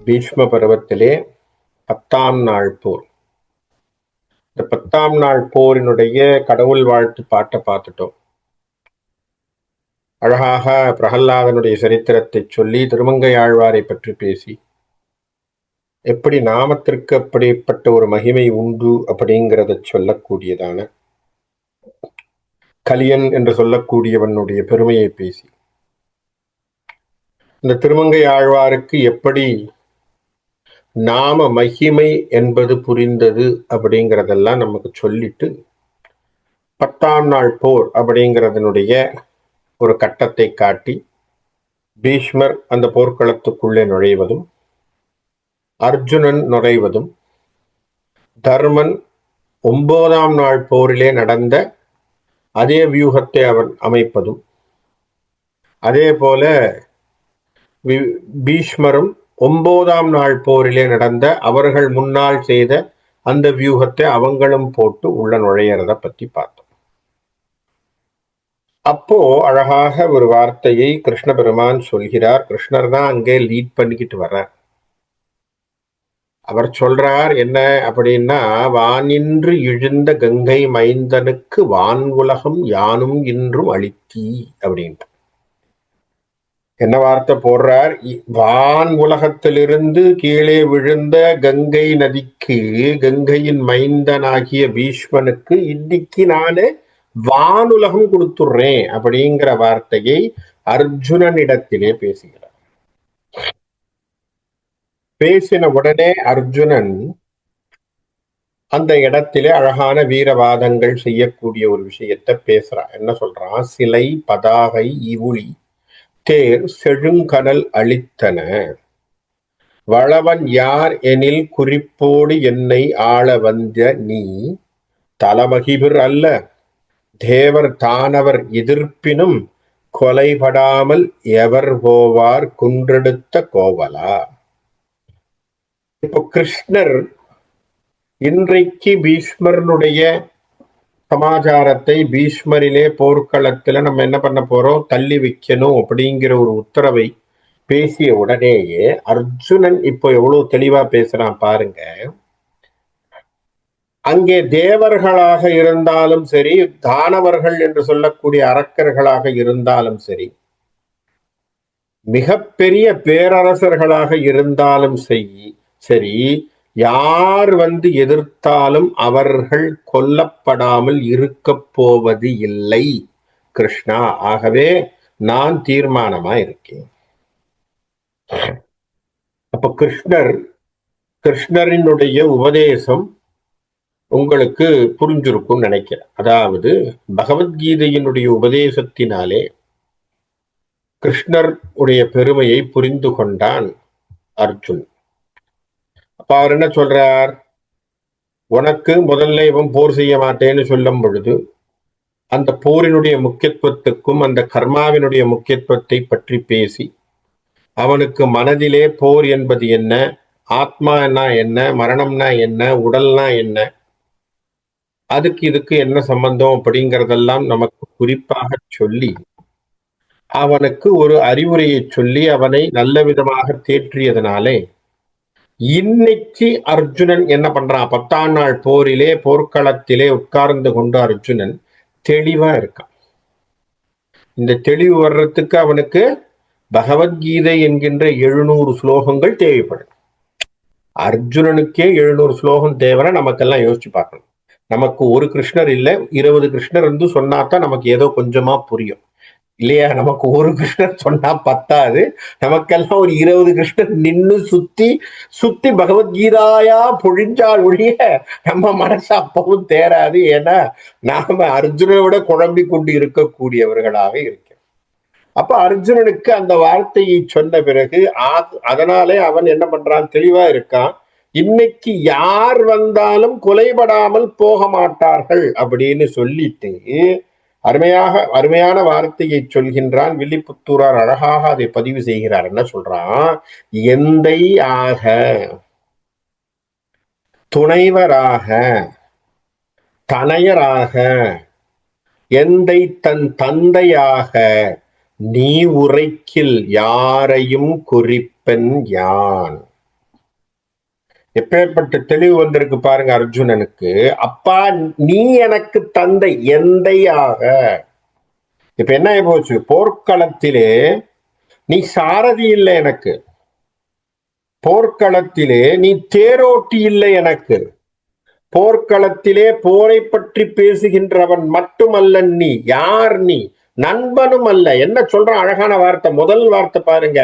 பீஷ்ம பருவத்திலே 10ஆம் நாள் போர். இந்த 10ஆம் நாள் போரினுடைய கடவுள் வாழ்த்து பாட்டை பார்த்துட்டோம். அழகாக பிரகல்லாதனுடைய சரித்திரத்தை சொல்லி திருமங்கை ஆழ்வாரை பற்றி பேசி எப்படி நாமத்திற்கு அப்படிப்பட்ட ஒரு மகிமை உண்டு அப்படிங்கிறத சொல்லக்கூடியதான கலியன் என்று சொல்லக்கூடியவனுடைய பெருமையை பேசி இந்த திருமங்கை ஆழ்வாருக்கு எப்படி நாம மகிமை என்பது புரிந்தது அப்படிங்கிறதெல்லாம் நமக்கு சொல்லிட்டு 10ஆம் நாள் போர் அப்படிங்கிறதனுடைய ஒரு கட்டத்தை காட்டி பீஷ்மர் அந்த போர்க்களத்துக்குள்ளே நுழைவதும், அர்ஜுனன் நுழைவதும், தர்மன் 9ஆம் நாள் போரிலே நடந்த அதே வியூகத்தை அவன் அமைப்பதும், அதே போல பீஷ்மரும் 9ஆம் நாள் போரிலே நடந்த அவர்கள் முன்னால் செய்த அந்த வியூகத்தை அவங்களும் போட்டு உள்ள நுழையறத பத்தி பார்த்தோம். அப்போ அழகாக ஒரு வார்த்தையை கிருஷ்ண பெருமான் சொல்கிறார். கிருஷ்ணர் தான் அங்கே லீட் பண்ணிக்கிட்டு வர்றார். அவர் சொல்றார் என்ன அப்படின்னா, வானின்று எழுந்த கங்கை மைந்தனுக்கு வான் உலகம் யானும் இன்றும் அளித்தி அப்படின்ட்டு என்ன வார்த்தை போடுறார்? வான் உலகத்திலிருந்து கீழே விழுந்த கங்கை நதிக்கு, கங்கையின் மைந்தனாகிய பீஷ்மனுக்கு இன்னைக்கு நானு வானுலகம் கொடுத்துடுறேன் அப்படிங்கிற வார்த்தையை அர்ஜுனனிடத்திலே பேசுகிறார். பேசின உடனே அர்ஜுனன் அந்த இடத்திலே அழகான வீரவாதங்கள் செய்யக்கூடிய ஒரு விஷயத்தை பேசுறான். என்ன சொல்றான்? சிலை பதாகை இவுளி தேர் செழுங்கனல் அளித்தன, வளவன் யார் எனில் குறிப்போடு என்னை ஆள வந்த நீ, தலமகிபிர் அல்ல தேவர் தானவர் எதிர்ப்பினும் கொலைபடாமல் எவர் போவார் குன்றெடுத்த கோவலா. இப்போ கிருஷ்ணர் இன்றைக்கு பீஷ்மரனுடைய சமாச்சாரத்தை பீஷ்மரிலே போர்க்களத்துல நம்ம என்ன பண்ண போறோம், தள்ளி வைக்கணும் அப்படிங்கிற ஒரு உத்தரவை பேசிய உடனேயே அர்ஜுனன் இப்போ எவ்வளவு தெளிவா பேசுறான் பாருங்க. அங்கே தேவர்களாக இருந்தாலும் சரி, தானவர்கள் என்று சொல்லக்கூடிய அரக்கர்களாக இருந்தாலும் சரி, மிகப்பெரிய பேரரசர்களாக இருந்தாலும் சரி, யார் வந்து எதிர்த்தாலும் அவர்கள் கொல்லப்படாமல் இருக்க போவது இல்லை கிருஷ்ணா. ஆகவே நான் தீர்மானமா இருக்கேன். அப்ப கிருஷ்ணரினுடைய உபதேசம் உங்களுக்கு புரிஞ்சிருக்கும் நினைக்கிறேன். அதாவது பகவத்கீதையினுடைய உபதேசத்தினாலே கிருஷ்ணர் உடைய பெருமையை புரிந்து கொண்டான் அர்ஜுன். அப்ப அவர் என்ன சொல்றார்? உனக்கு முதல்ல இவன் போர் செய்ய மாட்டேன்னு சொல்லும் பொழுது அந்த போரினுடைய முக்கியத்துவத்துக்கும் அந்த கர்மாவினுடைய முக்கியத்துவத்தை பற்றி பேசி அவனுக்கு மனதிலே போர் என்பது என்ன, ஆத்மானா என்ன, மரணம்னா என்ன, உடல்னா என்ன, அதுக்கு இதுக்கு என்ன சம்பந்தம் அப்படிங்கிறதெல்லாம் நமக்கு குறிப்பாக சொல்லி அவனுக்கு ஒரு அறிவுரையை சொல்லி அவனை நல்ல விதமாக தேற்றியதனாலே இன்னைக்கு அர்ஜுனன் என்ன பண்றான்? 10ஆம் நாள் போரிலே போர்க்களத்திலே உட்கார்ந்து கொண்டு அர்ஜுனன் தெளிவா இருக்கான். இந்த தெளிவு வர்றதுக்கு அவனுக்கு பகவத்கீதை என்கின்ற 700 ஸ்லோகங்கள் தேவைப்படும். அர்ஜுனனுக்கே 700 ஸ்லோகம் தேவைன்னா நமக்கெல்லாம் யோசிச்சு பார்க்கணும். நமக்கு ஒரு கிருஷ்ணர் இல்லை, 20 கிருஷ்ணர் இருந்து சொன்னாதான் நமக்கு ஏதோ கொஞ்சமா புரியும் இல்லையா? நமக்கு ஒரு கிருஷ்ணர் சொன்னா பத்தாது, நமக்கெல்லாம் ஒரு 20 கிருஷ்ணர் நின்னு சுத்தி பகவத்கீதாயா பொழிஞ்சால் ஒழிய நம்ம மனசு அப்பவும் தேராது. ஏன்னா நாம அர்ஜுனனை விட குழம்பி கொண்டு இருக்கக்கூடியவர்களாக இருக்கிறோம். அப்ப அர்ஜுனனுக்கு அந்த வார்த்தையை சொன்ன பிறகு அதனாலே அவன் என்ன பண்றான்? தெளிவா இருக்கான். இன்னைக்கு யார் வந்தாலும் கொலைபடாமல் போக மாட்டார்கள் அப்படின்னு சொல்லிட்டு அருமையான வார்த்தையை சொல்கின்றான். வில்லிபுத்தூரார் அழகாக அதை பதிவு செய்கிறார். என்ன சொல்றான்? எந்தை ஆக, துணைவராக, தனையராக, எந்தை தன் தந்தையாக நீ உரைக்கில் யாரையும் குறிப்பென் யான். எப்பேற்பட்ட தெளிவு வந்திருக்கு பாருங்க அர்ஜுனனுக்கு. அப்பா நீ எனக்கு தந்தை எந்தையாக. இப்ப என்ன ஆகி போச்சு, போர்க்களத்திலே நீ சாரதி இல்லை எனக்கு, போர்க்களத்திலே நீ தேரோட்டி இல்லை எனக்கு, போர்க்களத்திலே போரை பற்றி பேசுகின்றவன் மட்டுமல்ல நீ. யார் நீ? நண்பனும் அல்ல. என்ன சொல்றான் அழகான வார்த்தை, முதல் வார்த்தை பாருங்க,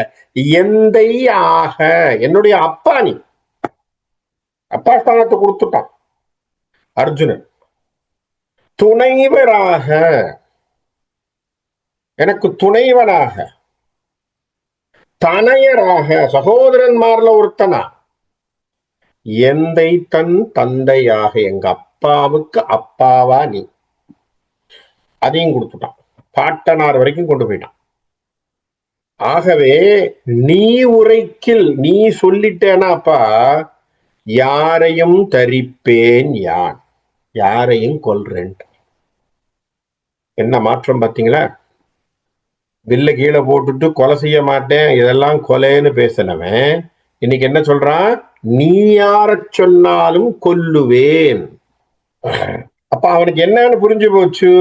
எந்தை ஆக. என்னுடைய அப்பா நீ. அப்பா ஸ்தானத்தை கொடுத்துட்டான் அர்ஜுனன். துணைவராக, எனக்கு துணைவனாக, தனையராக, சகோதரன்மார்ல ஒருத்தனா, எந்தை தன் தந்தையாக, எங்க அப்பாவுக்கு அப்பாவா நீ. அதையும் கொடுத்துட்டான், பாட்டனார் வரைக்கும் கொண்டு போயிட்டான். ஆகவே நீ உரைக்கில், நீ சொல்லிட்டேனாப்பா, யாரையும் தரிப்பேன் யான், யாரையும் கொல்றேன். என்ன மாற்றம் பார்த்தீங்களா? வில்ல கீழே போட்டுட்டு கொலை செய்ய மாட்டேன், இதெல்லாம் கொலைன்னு பேசினவன் இன்னைக்கு என்ன சொல்றான், நீ யார சொன்னாலும் கொல்லுவேன். அப்ப அவனுக்கு என்னன்னு புரிஞ்சு போச்சு,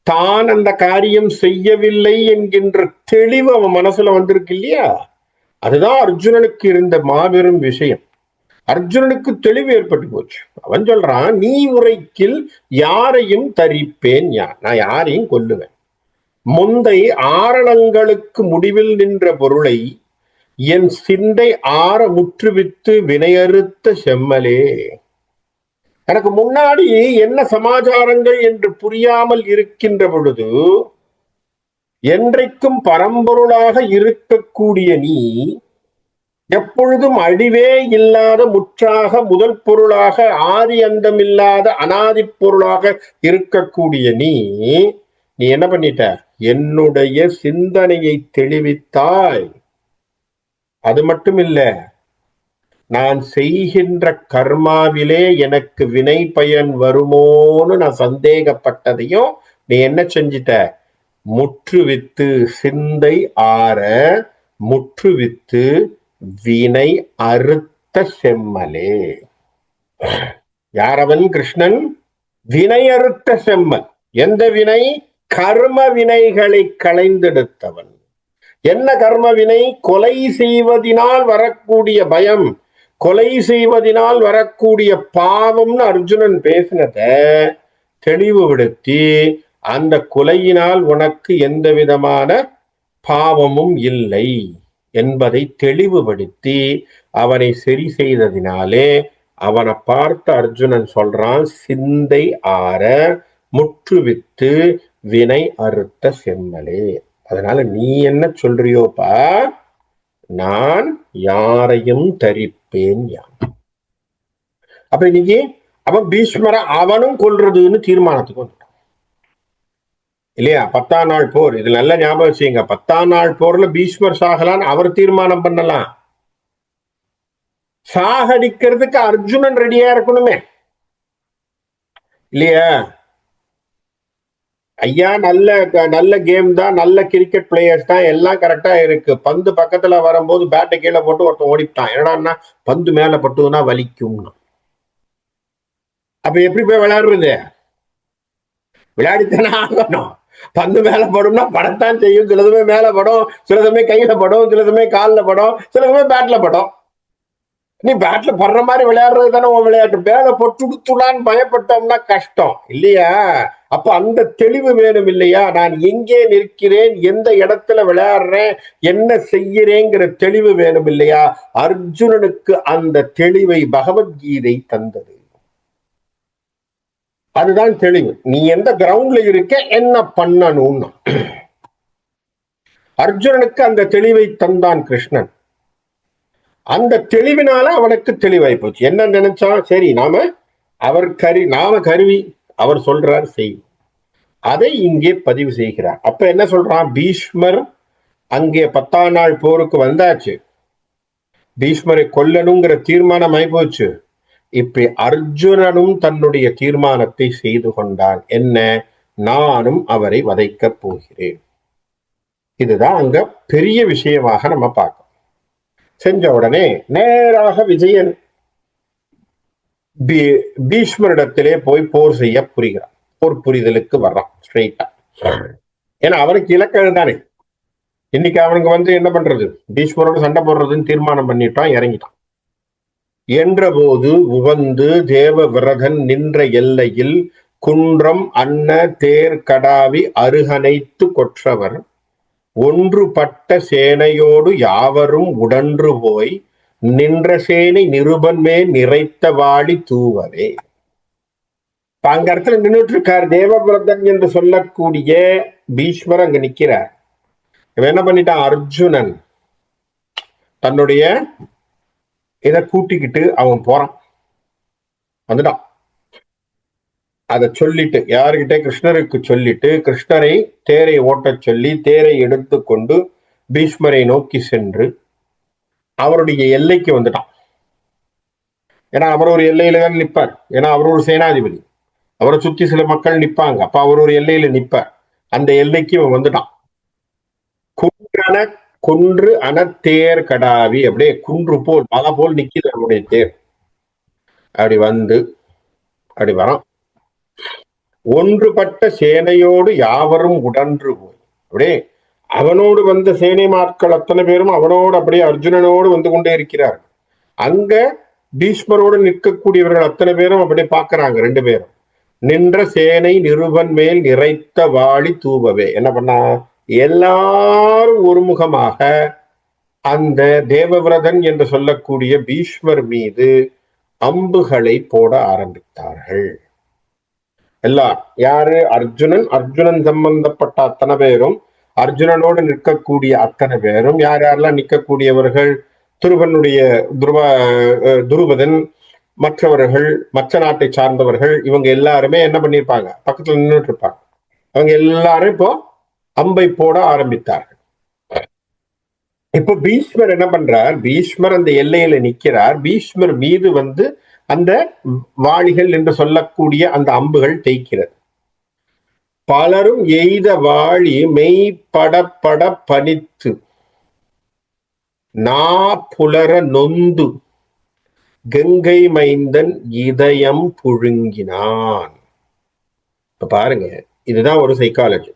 தான் அந்த காரியம் செய்யவில்லை என்கின்ற தெளிவு அவன் மனசுல வந்திருக்கு இல்லையா? அதுதான் அர்ஜுனனுக்கு இருந்த மாபெரும் விஷயம். அர்ஜுனனுக்கு தெளிவு ஏற்பட்டு போச்சு. அவன் சொல்றான், நீ உரைக்கில் யாரையும் தரிப்பேன் யான், நான் யாரையும் கொல்லுவேன். முந்தை ஆரணங்களுக்கு முடிவில் நின்ற பொருளை என் சிந்தை ஆற முற்றுவித்து வினையறுத்த செம்மலே. எனக்கு முன்னாடி என்ன சமாச்சாரங்கள் என்று புரியாமல் இருக்கின்ற பொழுது என்றைக்கும் பரம்பொருளாக இருக்கக்கூடிய நீ, எப்பொழுதும் அழிவே இல்லாத முற்றாக முதல் பொருளாக ஆதி அந்தமில்லாத அனாதி பொருளாக இருக்கக்கூடிய நீ என்ன பண்ணிட்ட, என்னுடைய சிந்தனையை தெளிவித்தாய். அது மட்டும் இல்ல, நான் செய்கின்ற கர்மாவிலே எனக்கு வினை பயன் வருமோன்னு நான் சந்தேகப்பட்டதையும் நீ என்ன செஞ்சிட்ட, முற்றுவித்து, சிந்தை ஆற முற்றுவித்து வினை அறுத்த செம்மலே. யாரவன்? கிருஷ்ணன். வினை அறுத்த செம்மல். எந்த வினை? கர்ம வினைகளை களைந்தெடுத்தவன். என்ன கர்ம வினை? கொலை செய்வதனால் வரக்கூடிய பயம், கொலை செய்வதனால் வரக்கூடிய பாவம்னு அர்ஜுனன் பேசினத தெளிவுபடுத்தி, அந்த கொலையினால் உனக்கு எந்த விதமான பாவமும் இல்லை என்பதை தெளிவுபடுத்தி அவனை சரி செய்ததினாலே அவனை பார்த்த அர்ஜுனன் சொல்றான், சிந்தை ஆற முற்றுவித்து வினை அறுத்த செம்மலே. அதனால நீ என்ன சொல்றியோப்பா, நான் யாரையும் தரிப்பேன் யான். அப்ப இன்னைக்கு அவன் பீஷ்மர அவனும் கொல்றதுன்னு தீர்மானத்துக்கு வந்துட்டான் இல்லையா? 10ஆம் நாள் போர், இது நல்ல ஞாபகம் வச்சுங்க. 10ஆம் நாள் போர்ல பீஷ்மர் சாகலான்னு அவர் தீர்மானம் பண்ணலாம். சாகடிக்கிறதுக்கு அர்ஜுனன் ரெடியா இருக்கணுமே இல்லையா? ஐயா நல்ல நல்ல கேம் தான், நல்ல கிரிக்கெட் பிளேயர்ஸ் தான், எல்லாம் கரெக்டா இருக்கு. பந்து பக்கத்துல வரும்போது பேட்டை கீழே போட்டு ஒருத்தன் ஓடிட்டான். என்னடான்னா, பந்து மேல பட்டுதுன்னா வலிக்கும். அப்ப எப்படி போய் விளையாடுறது? விளையாடித்தானே ஆகணும். பந்து மேல படும்னா படத்தான் செய்யும். சில சமயம் மேல படும், சில சமயம் கையில படும், சில சமயம் காலில் படும், சில சமயம் பேட்ல படும். நீ பேட்ல படுற மாதிரி விளையாடுறது தானே உன் விளையாட்டு. பேல பொட்டுடுத்துடான்னு பயப்பட்டோம்னா கஷ்டம் இல்லையா? அப்ப அந்த தெளிவு வேணும் இல்லையா? நான் எங்கே நிற்கிறேன், எந்த இடத்துல விளையாடுறேன், என்ன செய்கிறேங்கிற தெளிவு வேணும் இல்லையா? அர்ஜுனனுக்கு அந்த தெளிவை பகவத்கீதை தந்தது. அதுதான் தெளிவு. நீ எந்த கிரவுண்ட்ல இருக்க, என்ன பண்ணணும்னா அர்ஜுனனுக்கு அந்த தெளிவை தந்தான் கிருஷ்ணன். அந்த தெளிவினால அவனுக்கு தெளிவாய் போச்சு. என்ன நினைச்சான், சரி நாம கருவி, அவர் சொல்றார் செய். அதை இங்கே பதிவு செய்கிறார். அப்ப என்ன சொல்றான், பீஷ்மர் அங்கே 10ஆம் நாள் போருக்கு வந்தாச்சு, பீஷ்மரை கொல்லணுங்கிற தீர்மானம் ஆயிப்போச்சு. இப்ப அர்ஜுனனும் தன்னுடைய தீர்மானத்தை செய்து கொண்டான். என்ன? நானும் அவரை வதைக்கப் போகிறேன். இதுதான் அங்க பெரிய விஷயமாக நம்ம பார்க்கணும். செஞ்ச உடனே நேராக விஜயன் பீஷ்மரிடத்திலே போய் போர் செய்ய புரிகிறான். போர் புரிதலுக்கு வர்றான் ஸ்ட்ரெயிட்டா. ஏன்னா அவனுக்கு இலக்கணம் தானே. இன்னைக்கு அவனுக்கு என்ன பண்றது, பீஷ்மரோட சண்டை போடுறதுன்னு தீர்மானம் பண்ணிட்டான், இறங்கிட்டான். என்ற போது உவந்து தேவ விரதன் நின்ற எல்லையில் குன்றம் அன்ன தேர் கடாவி அருகனைத்து கொற்றவர் ஒன்றுபட்ட சேனையோடு யாவரும் உடன்று போய் நின்ற சேனை நிருபன் மேல் நிறைத்த வாடி தூவவே. அங்க இடத்துல நின்றுட்டு இருக்கார் தேவவிரதன் என்று சொல்லக்கூடிய பீஷ்மர் அங்க நிக்கிறார். என்ன பண்ணிட்டான், அர்ஜுனன் தன்னுடைய இதை கூட்டிக்கிட்டு அவன் போறான், வந்துட்டான். அதை சொல்லிட்டு யாருக்கிட்ட, கிருஷ்ணருக்கு சொல்லிட்டு கிருஷ்ணரை தேரை ஓட்டச் சொல்லி தேரை எடுத்துக்கொண்டு பீஷ்மரை நோக்கி சென்று அவருடைய எல்லைக்கு வந்துட்டான். ஏன்னா அவர் ஒரு எல்லையில தான் நிற்பார். ஏன்னா அவர் ஒரு சேனாதிபதி, அவரை சுத்தி சில மக்கள் நிற்பாங்க. அப்ப அவர் ஒரு எல்லையில நிற்பார். அந்த எல்லைக்கு அவன் வந்துட்டான். குன்றன குன்று அனத்தேர் கடாவி, அப்படியே குன்று போல் மலை போல் நிக்கிது அவனுடைய தேர். அப்படி வந்து அப்படி வரான். ஒன்றுபட்ட சேனையோடு யாவரும் உடன்று போய், அப்படியே அவனோடு வந்த சேனை மாட்கள் அத்தனை பேரும் அவனோடு அப்படியே அர்ஜுனனோடு வந்து கொண்டே இருக்கிறார். அங்க பீஷ்மரோடு நிற்கக்கூடியவர்கள் அத்தனை பேரும் அப்படியே பாக்குறாங்க. ரெண்டு பேரும் நின்ற சேனை நிருபன் மேல் நிறைத்த வாளி தூவவே. என்ன பண்ணா, எல்லாரும் ஒருமுகமாக அந்த தேவவிரதன் என்று சொல்லக்கூடிய பீஷ்மர் மீது அம்புகளை போட ஆரம்பித்தார்கள். எல்லாம் யாரு, அர்ஜுனன், அர்ஜுனன் சம்பந்தப்பட்ட அத்தனை பேரும், அர்ஜுனனோடு நிற்கக்கூடிய அத்தனை பேரும், யார் யாரெல்லாம் நிற்கக்கூடியவர்கள், துருபதன், மற்றவர்கள், மற்ற நாட்டை சார்ந்தவர்கள், இவங்க எல்லாருமே என்ன பண்ணிருப்பாங்க, பக்கத்துல நின்றுட்டு இருப்பாங்க. அவங்க எல்லாரும் இப்போ அம்பை போட ஆரம்பித்தார்கள். இப்ப பீஷ்மர் என்ன பண்றார், பீஷ்மர் அந்த எல்லையில நிக்கிறார். பீஷ்மர் மீது அந்த வாளிகள் என்று சொல்லக்கூடிய அந்த அம்புகள் தேய்க்கிறது. பலரும் எய்த வாளி மெய்ப்படப்பட பனித்து நா புலர நொந்து கங்கை மைந்தன் இதயம் புழுங்கினான். இப்ப பாருங்க, இதுதான் ஒரு சைக்காலஜி.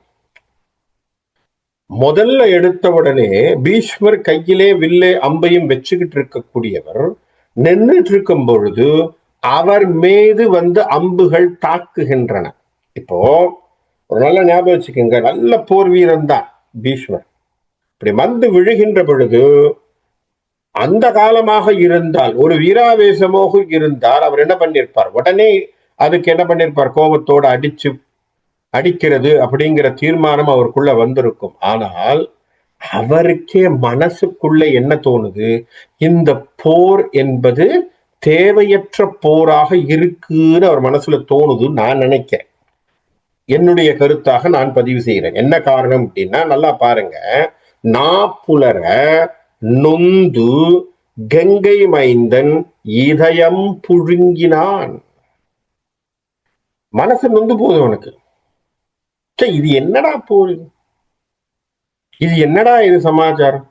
முதல்ல எடுத்த உடனே பீஷ்மர் கையிலே வில்லே அம்பையும் வச்சுக்கிட்டு இருக்கக்கூடியவர் நின்றுட்டு இருக்கும் பொழுது அவர் மீது அம்புகள் தாக்குகின்றன. இப்போ ஒரு நல்ல ஞாபகம் வச்சுக்கோங்க, நல்ல போர் வீரன் தான் பீஷ்மர். இப்படி விழுகின்ற பொழுது அந்த காலமாக இருந்தால், ஒரு வீராவேசமாக இருந்தால் அவர் என்ன பண்ணிருப்பார், உடனே அதுக்கு என்ன பண்ணிருப்பார், கோபத்தோடு அடிக்கிறது அப்படிங்கிற தீர்மானம் அவருக்குள்ள வந்திருக்கும். ஆனால் அவருக்கே மனசுக்குள்ள என்ன தோணுது, இந்த போர் என்பது தேவையற்ற போராக இருக்குன்னு அவர் மனசுல தோணுது. நான் நினைக்கிறேன், என்னுடைய கருத்தாக நான் பதிவு செய்கிறேன். என்ன காரணம் அப்படின்னா, நல்லா பாருங்க, நாப்புலர நொந்து கங்கை மைந்தன் இதயம் புழுங்கினான். மனசு நொந்து போகுது அவனுக்கு. இது என்னடா போர், இது என்னடா இது சமாச்சாரம்,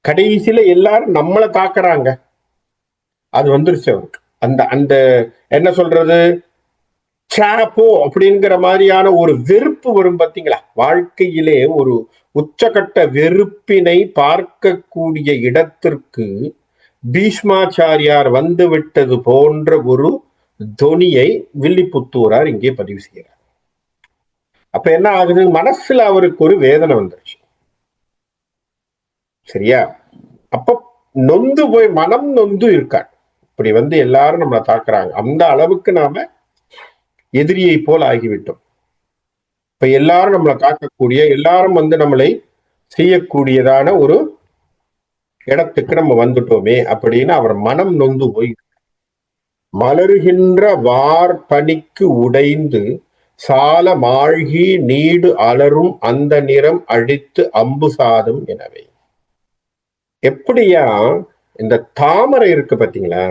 கடைசியில எல்லாரும் நம்மளை தாக்குறாங்க. அது வந்துருச்சு அவருக்கு. அந்த அந்த என்ன சொல்றது, சாப்போ அப்படிங்கிற மாதிரியான ஒரு வெறுப்பு வரும் பார்த்தீங்களா. வாழ்க்கையிலே ஒரு உச்சகட்ட வெறுப்பினை பார்க்கக்கூடிய இடத்திற்கு பீஷ்மாச்சாரியார் வந்து விட்டது போன்ற ஒரு தொனியை வில்லிபுத்தூரார் இங்கே பதிவு செய்கிறார். அப்ப என்ன ஆகுது, மனசுல அவருக்கு ஒரு வேதனை வந்துருச்சு. சரியா? அப்ப நொந்து போய் மனம் நொந்து இருக்கார். இப்படி எல்லாரும் நம்மளை தாக்குறாங்க, அந்த அளவுக்கு நாம எதிரியை போல் ஆகிவிட்டோம். இப்ப எல்லாரும் நம்மளை தாக்கக்கூடிய, எல்லாரும் நம்மளை செய்யக்கூடியதான ஒரு இடத்துக்கு நம்ம வந்துட்டோமே அப்படின்னு அவர் மனம் நொந்து போய், மலருகின்ற வார் பனிக்கு உடைந்து சால மாழ்கி நீடு அலரும் அந்த நிறம் அழித்து அம்பு சாதும் எனவே. எப்படியா இந்த தாமரை இருக்கு பாத்தீங்களா,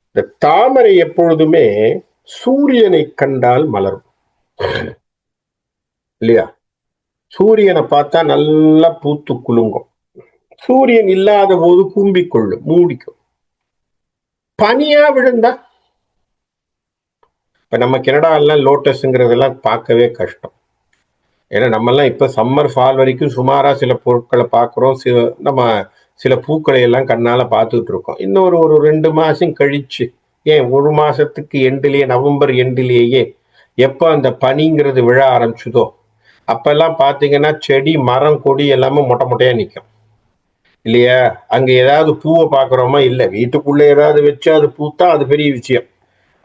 இந்த தாமரை எப்பொழுதுமே சூரியனை கண்டால் மலரும் இல்லையா. சூரியனை பார்த்தா நல்லா பூத்து குலுங்கும். சூரியன் இல்லாத போது கூம்பிக்கொள்ளும், மூடிக்கும். பனியா விழுந்தா? இப்ப நம்ம கனடாலாம் லோட்டஸ்ங்கிறதெல்லாம் பார்க்கவே கஷ்டம். ஏன்னா நம்மெல்லாம் இப்ப சம்மர் ஃபால் வரைக்கும் சுமாரா சில பொருட்களை பார்க்குறோம். நம்ம சில பூக்களை எல்லாம் கண்ணால பார்த்துட்டு இருக்கோம். இன்னொரு ஒரு 2 மாசம் கழிச்சு, ஏன் 1 மாசத்துக்கு எண்டிலேயே, நவம்பர் எண்டிலேயே எப்ப அந்த பனிங்கிறது விழ ஆரம்பிச்சுதோ அப்பெல்லாம் பாத்தீங்கன்னா செடி, மரம், கொடி எல்லாமே மொட்டை மொட்டையா நிற்கும் இல்லையா? அங்க ஏதாவது பூவை பார்க்குறோமா? இல்ல. வீட்டுக்குள்ள ஏதாவது வச்சு அது பூத்தா அது பெரிய விஷயம்.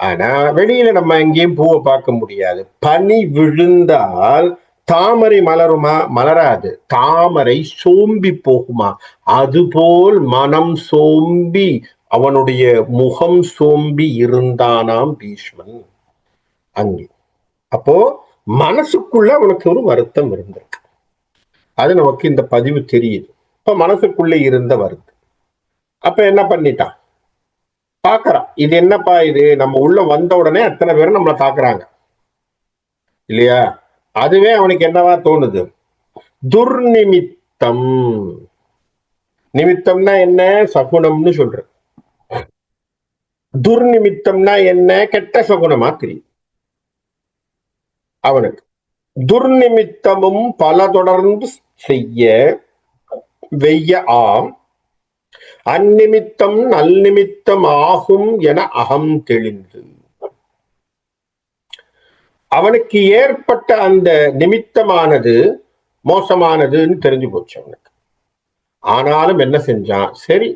ஆனா வெளியில நம்ம எங்கேயும் பூவை பார்க்க முடியாது. பனி விழுந்தால் தாமரை மலருமா? மலராது. தாமரை சோம்பி போகுமா? அதுபோல் மனம் சோம்பி அவனுடைய முகம் சோம்பி இருந்தானாம் பீஷ்மன் அங்கே. அப்போ மனசுக்குள்ள அவனுக்கு ஒரு வருத்தம் இருந்திருக்கு. அது நமக்கு இந்த பதிவு தெரியுது. இப்ப மனசுக்குள்ள இருந்த வருத்தம். அப்ப என்ன பண்ணிட்டான்? பாக்குறான், இது என்னப்பா இது, நம்ம உள்ள வந்த உடனே அத்தனை பேரும் நம்மளை தாக்குறாங்க இல்லையா? அதுவே அவனுக்கு என்னவா தோணுது? துர்நிமித்தம். நிமித்தம்னா என்ன? சகுனம்னு சொல்ற. துர்நிமித்தம்னா என்ன? கெட்ட சகுனமா தெரியுது அவனுக்கு. துர்நிமித்தமும் பல தொடர்ந்து செய்ய வெய்ய ஆம், அந்நிமித்தம் நல்நிமித்தம் ஆகும் என அகம் தெளிந்து. அவனுக்கு ஏற்பட்ட அந்த நிமித்தமானது மோசமானதுன்னு தெரிஞ்சு போச்சு அவனுக்கு. ஆனாலும் என்ன செஞ்சான்? சரி,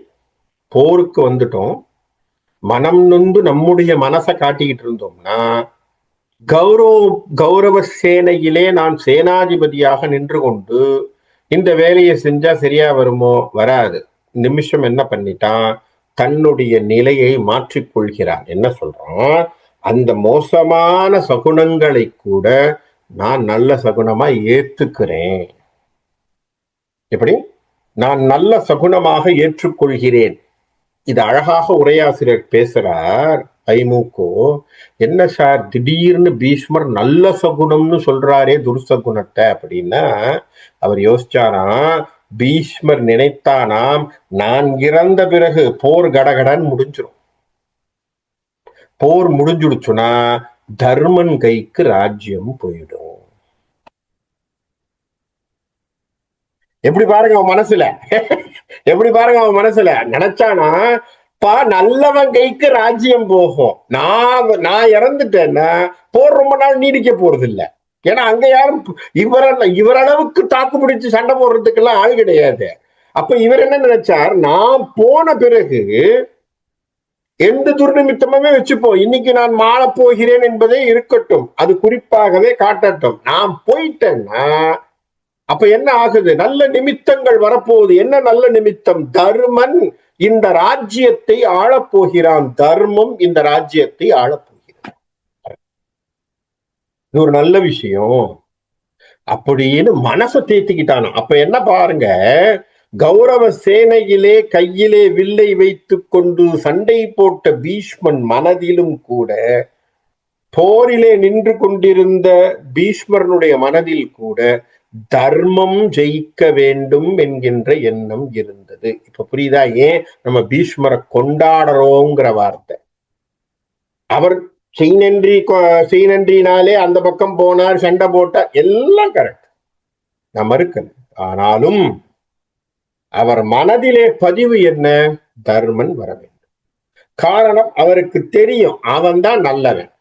போருக்கு வந்துட்டோம், மனம் நொந்து நம்முடைய மனசை காட்டிக்கிட்டு இருந்தோம்னா கௌரவ சேனையிலே நான் சேனாதிபதியாக நின்று கொண்டு இந்த வேலையை செஞ்சா சரியா வருமோ? வராது. நிமிஷம் என்ன பண்ணிட்டான்? தன்னுடைய நிலையை மாற்றிக்கொள்கிறான். என்ன சொல்றான்? அந்த மோசமான சகுனங்களை கூட நான் நல்ல சகுனமா ஏத்துக்கிறேன். எப்படி? நான் நல்ல சகுனமாக ஏற்றுக்கொள்கிறேன். இது அழகாக உரையாசிரியர் பேசுறார். ஐமூக்கோ, என்ன சார் திடீர்னு பீஷ்மர் நல்ல சகுனம்னு சொல்றாரே துர்சகுனத்தை அப்படின்னா, அவர் யோசிச்சாராம். பீஷ்மர் நினைத்தானாம், நான் இறந்த பிறகு போர் கடகடன் முடிஞ்சிடும். போர் முடிஞ்சுடுச்சுன்னா தர்மன் கைக்கு ராஜ்யம் போயிடும். எப்படி பாருங்க அவன் மனசுல, எப்படி பாருங்க அவன் மனசுல நினைச்சானா, நல்லவன் கைக்கு ராஜ்யம் போகும். நான் இறந்துட்டேன்னா போர் ரொம்ப நாள் நீடிக்க போறது இல்லை. ஏன்னா அங்க யாரும் இவரளவுக்கு தாக்கு பிடிச்சு சண்டை போடுறதுக்கு எல்லாம் ஆள் கிடையாது. அப்ப இவர் என்ன நினைச்சார்? நான் போன பிறகு எந்த துர்நிமித்தமே வச்சுப்போம், இன்னைக்கு நான் மாற போகிறேன் என்பதே இருக்கட்டும், அது குறிப்பாகவே காட்டட்டும். நான் போயிட்டேன்னா அப்ப என்ன ஆகுது? நல்ல நிமித்தங்கள் வரப்போகுது. என்ன நல்ல நிமித்தம்? தர்மன் இந்த ராஜ்யத்தை ஆளப்போகிறான். தர்மம் இந்த ராஜ்யத்தை ஆளப்போகிறான். இது ஒரு நல்ல விஷயம் அப்படின்னு மனசை தேத்திக்கிட்டானோ. அப்ப என்ன பாருங்க, கௌரவ சேனையிலே கையிலே வில்லை வைத்துக் கொண்டு சண்டை போட்ட பீஷ்மன் மனதிலும் கூட, போரிலே நின்று கொண்டிருந்த பீஷ்மரனுடைய மனதில் கூட தர்மம் ஜெயிக்க வேண்டும் என்கின்ற எண்ணம் இருந்தது. இப்ப புரியுதா ஏன் நம்ம பீஷ்மரை கொண்டாடுறோங்கிற வார்த்தை? அவர் செய்நன்றினாலே அந்த பக்கம் போனார், சண்டை போட்டார், எல்லாம் கரெக்ட், நான் மறுக்கல. ஆனாலும் அவர் மனதிலே பதிவு என்ன? தர்மன் வர வேண்டும். காரணம், அவருக்கு தெரியும் அவன் தான் நல்லவன்.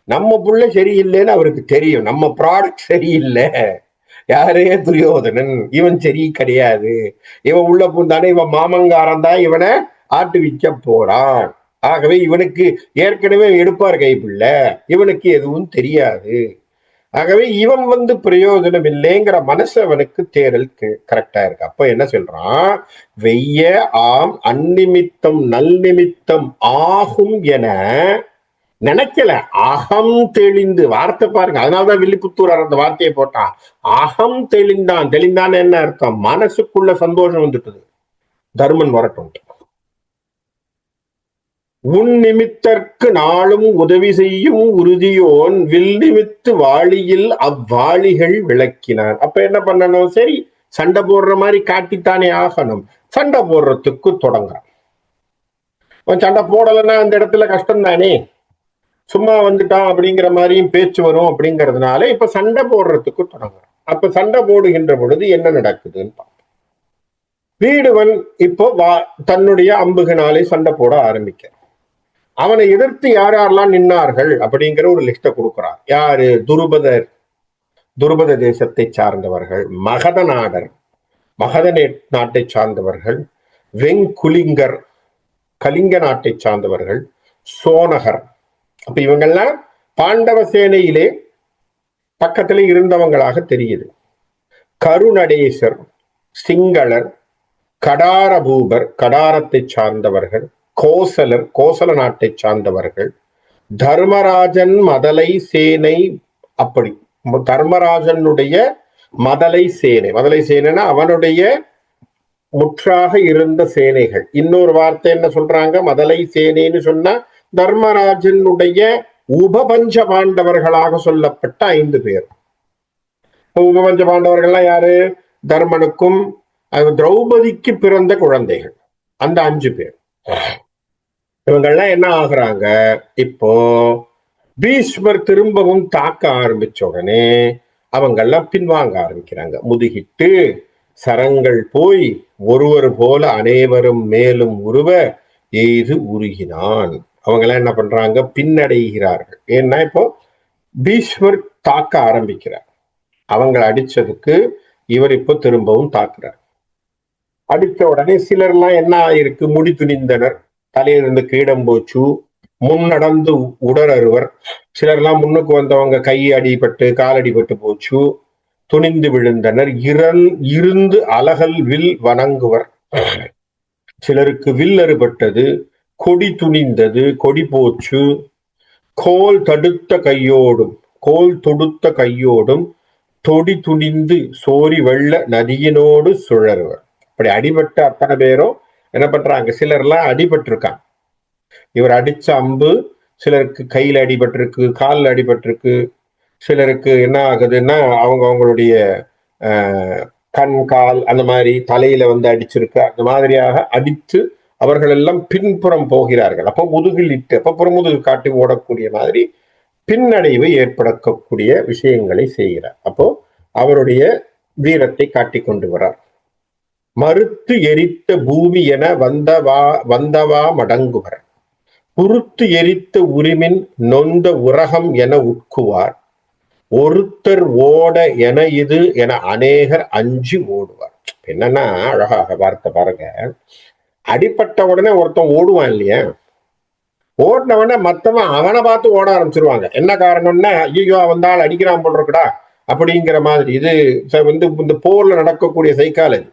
நம்ம புள்ள சரியில்லைன்னு அவருக்கு தெரியும். நம்ம ப்ராடக்ட் சரியில்லை. யாரே துரியோதனன், இவன் சரி கிடையாது, இவன் உள்ள பூந்தானே, இவன் மாமங்காரன் தான் இவனை ஆட்டு விற்க போறான். ஆகவே இவனுக்கு ஏற்கனவே எடுப்பார் கைப்பிள்ள, இவனுக்கு எதுவும் தெரியாது. ஆகவே இவன் பிரயோஜனம் இல்லைங்கிற மனசு அவனுக்கு தேரல் கரெக்டா இருக்கு. அப்ப என்ன சொல்றான்? வெய்ய ஆம் அந்நிமித்தம் நல்நிமித்தம் ஆகும் என நினைக்கல, அகம் தெளிந்து. வார்த்தை பாருங்க, அதனாலதான் வில்லிபுத்தூர் அந்த வார்த்தையை போட்டான். அகம் தெளிந்தான். தெளிந்தான் என்ன அர்த்தம்? மனசுக்குள்ள சந்தோஷம் வந்துட்டது, தர்மன் வரட்டும். உன் நிமித்தற்கு நாளும் உதவி செய்யும் உறுதியோன் வில் நிமித்து வாளியில் அவ்வாளிகள் விளக்கினான். அப்ப என்ன பண்ணணும்? சரி, சண்டை போடுற மாதிரி காட்டித்தானே ஆகணும். சண்டை போடுறதுக்கு தொடங்குறான். அவன் சண்டை போடலைன்னா அந்த இடத்துல கஷ்டம் தானே, சும்மா வந்துட்டான் அப்படிங்கிற மாதிரியும் பேச்சு வரும். அப்படிங்கிறதுனால இப்ப சண்டை போடுறதுக்கு தொடங்குறான். அப்ப சண்டை போடுகின்ற பொழுது என்ன நடக்குதுன்னு பார்ப்போம். வீடுவன் இப்போ தன்னுடைய அம்புகனாலே சண்டை போட ஆரம்பிக்க, அவனை எதிர்த்து யார் யாரெல்லாம் நின்னார்கள் அப்படிங்கிற ஒரு லிஸ்ட கொடுக்கிறார். யாரு? துருபத தேசத்தை சார்ந்தவர்கள், மகத நாடர், மகத நாட்டை சார்ந்தவர்கள், வெங்குலிங்கர் கலிங்க நாட்டை சார்ந்தவர்கள், சோனகர். அப்ப இவங்கெல்லாம் பாண்டவ சேனையிலே பக்கத்திலே இருந்தவங்களாக தெரியுது. கருநடேசர், சிங்களர், கடாரபூபர் கடாரத்தை சார்ந்தவர்கள், கோசலர் கோசல நாட்டை சார்ந்தவர்கள், தர்மராஜன் மதலை சேனை. அப்படி தர்மராஜனுடைய மதலை சேனை, மதலை சேனைனா அவனுடைய முற்றாக இருந்த சேனைகள். இன்னொரு வார்த்தை என்ன சொல்றாங்க? மதலை சேனைன்னு சொன்னா தர்மராஜனுடைய உபபஞ்ச பாண்டவர்களாக சொல்லப்பட்ட 5 பேர். உபபஞ்ச பாண்டவர்கள்லாம் யாரு? தர்மனுக்கும் திரௌபதிக்கு பிறந்த குழந்தைகள், அந்த 5 பேர். இவங்கெல்லாம் என்ன ஆகுறாங்க? இப்போ பீஷ்மர் திரும்பவும் தாக்க ஆரம்பிச்ச உடனே அவங்கெல்லாம் பின்வாங்க ஆரம்பிக்கிறாங்க. முதுகிட்டு சரங்கள் போய் ஒருவர் போல அனைவரும் மேலும் உருவ எய்து உருகினான். அவங்கெல்லாம் என்ன பண்றாங்க? பின்னடைகிறார்கள். ஏன்னா இப்போ பீஷ்மர் தாக்க ஆரம்பிக்கிறார். அவங்களை அடிச்சதுக்கு இவர் இப்போ திரும்பவும் தாக்குறார். அடித்த உடனே சிலர்லாம் என்ன ஆயிருக்கு? முடி துணிந்தனர், தலையிலிருந்து கிரீடம் போச்சு, முன்னடந்து உடறறுவர். சிலர்லாம் முன்னுக்கு வந்தவங்க கை அடிபட்டு கால் அடிபட்டு போச்சு, துணிந்து விழுந்தனர். இருந்து அலகல் வில் வணங்குவர். சிலருக்கு வில் அறுபட்டது, கொடி துணிந்தது, கொடி போச்சு. கோல் தொடுத்த கையோடும் தொடி துணிந்து சோரி வெள்ள நதியினோடு சுழறுவர். அப்படி அடிபட்ட அத்தனை பேரும் என்ன பண்றாங்க? சிலர்லாம் அடிபட்டிருக்காங்க. இவர் அடிச்ச அம்பு சிலருக்கு கையில் அடிபட்டிருக்கு, காலில் அடிபட்டிருக்கு. சிலருக்கு என்ன ஆகுதுன்னா அவங்களுடைய கண், கால், அந்த மாதிரி தலையில வந்து அடிச்சிருக்கு. அந்த மாதிரியாக அடித்து அவர்கள் எல்லாம் பின்புறம் போகிறார்கள். அப்போ முதுகில் இட்டு, அப்போ புறமுதுகு காட்டி ஓடக்கூடிய மாதிரி பின்னடைவு ஏற்படக்கூடிய விஷயங்களை செய்கிறார். அப்போ அவருடைய வீரத்தை காட்டிக் கொண்டு வரார். மறுத்து எரித்த பூமி என வந்தவா மடங்குவர், குறுத்து எரித்த உரிமின் நொந்த உரகம் என உட்குவார், ஒருத்தர் ஓட என இது என அநேகர் அஞ்சி ஓடுவார். என்னன்னா அழகாக வார்த்தை பாருங்க. அடிப்பட்ட உடனே ஒருத்தன் ஓடுவான் இல்லையா? ஓடினவன மத்தவன் அவனை பார்த்து ஓட ஆரம்பிச்சிருவாங்க. என்ன காரணம்னா, ஐயோ வந்தால் அடிக்கிறான் போல் இருக்குடா அப்படிங்கிற மாதிரி. இது வந்து இந்த போர்ல நடக்கக்கூடிய சைக்காலஜி.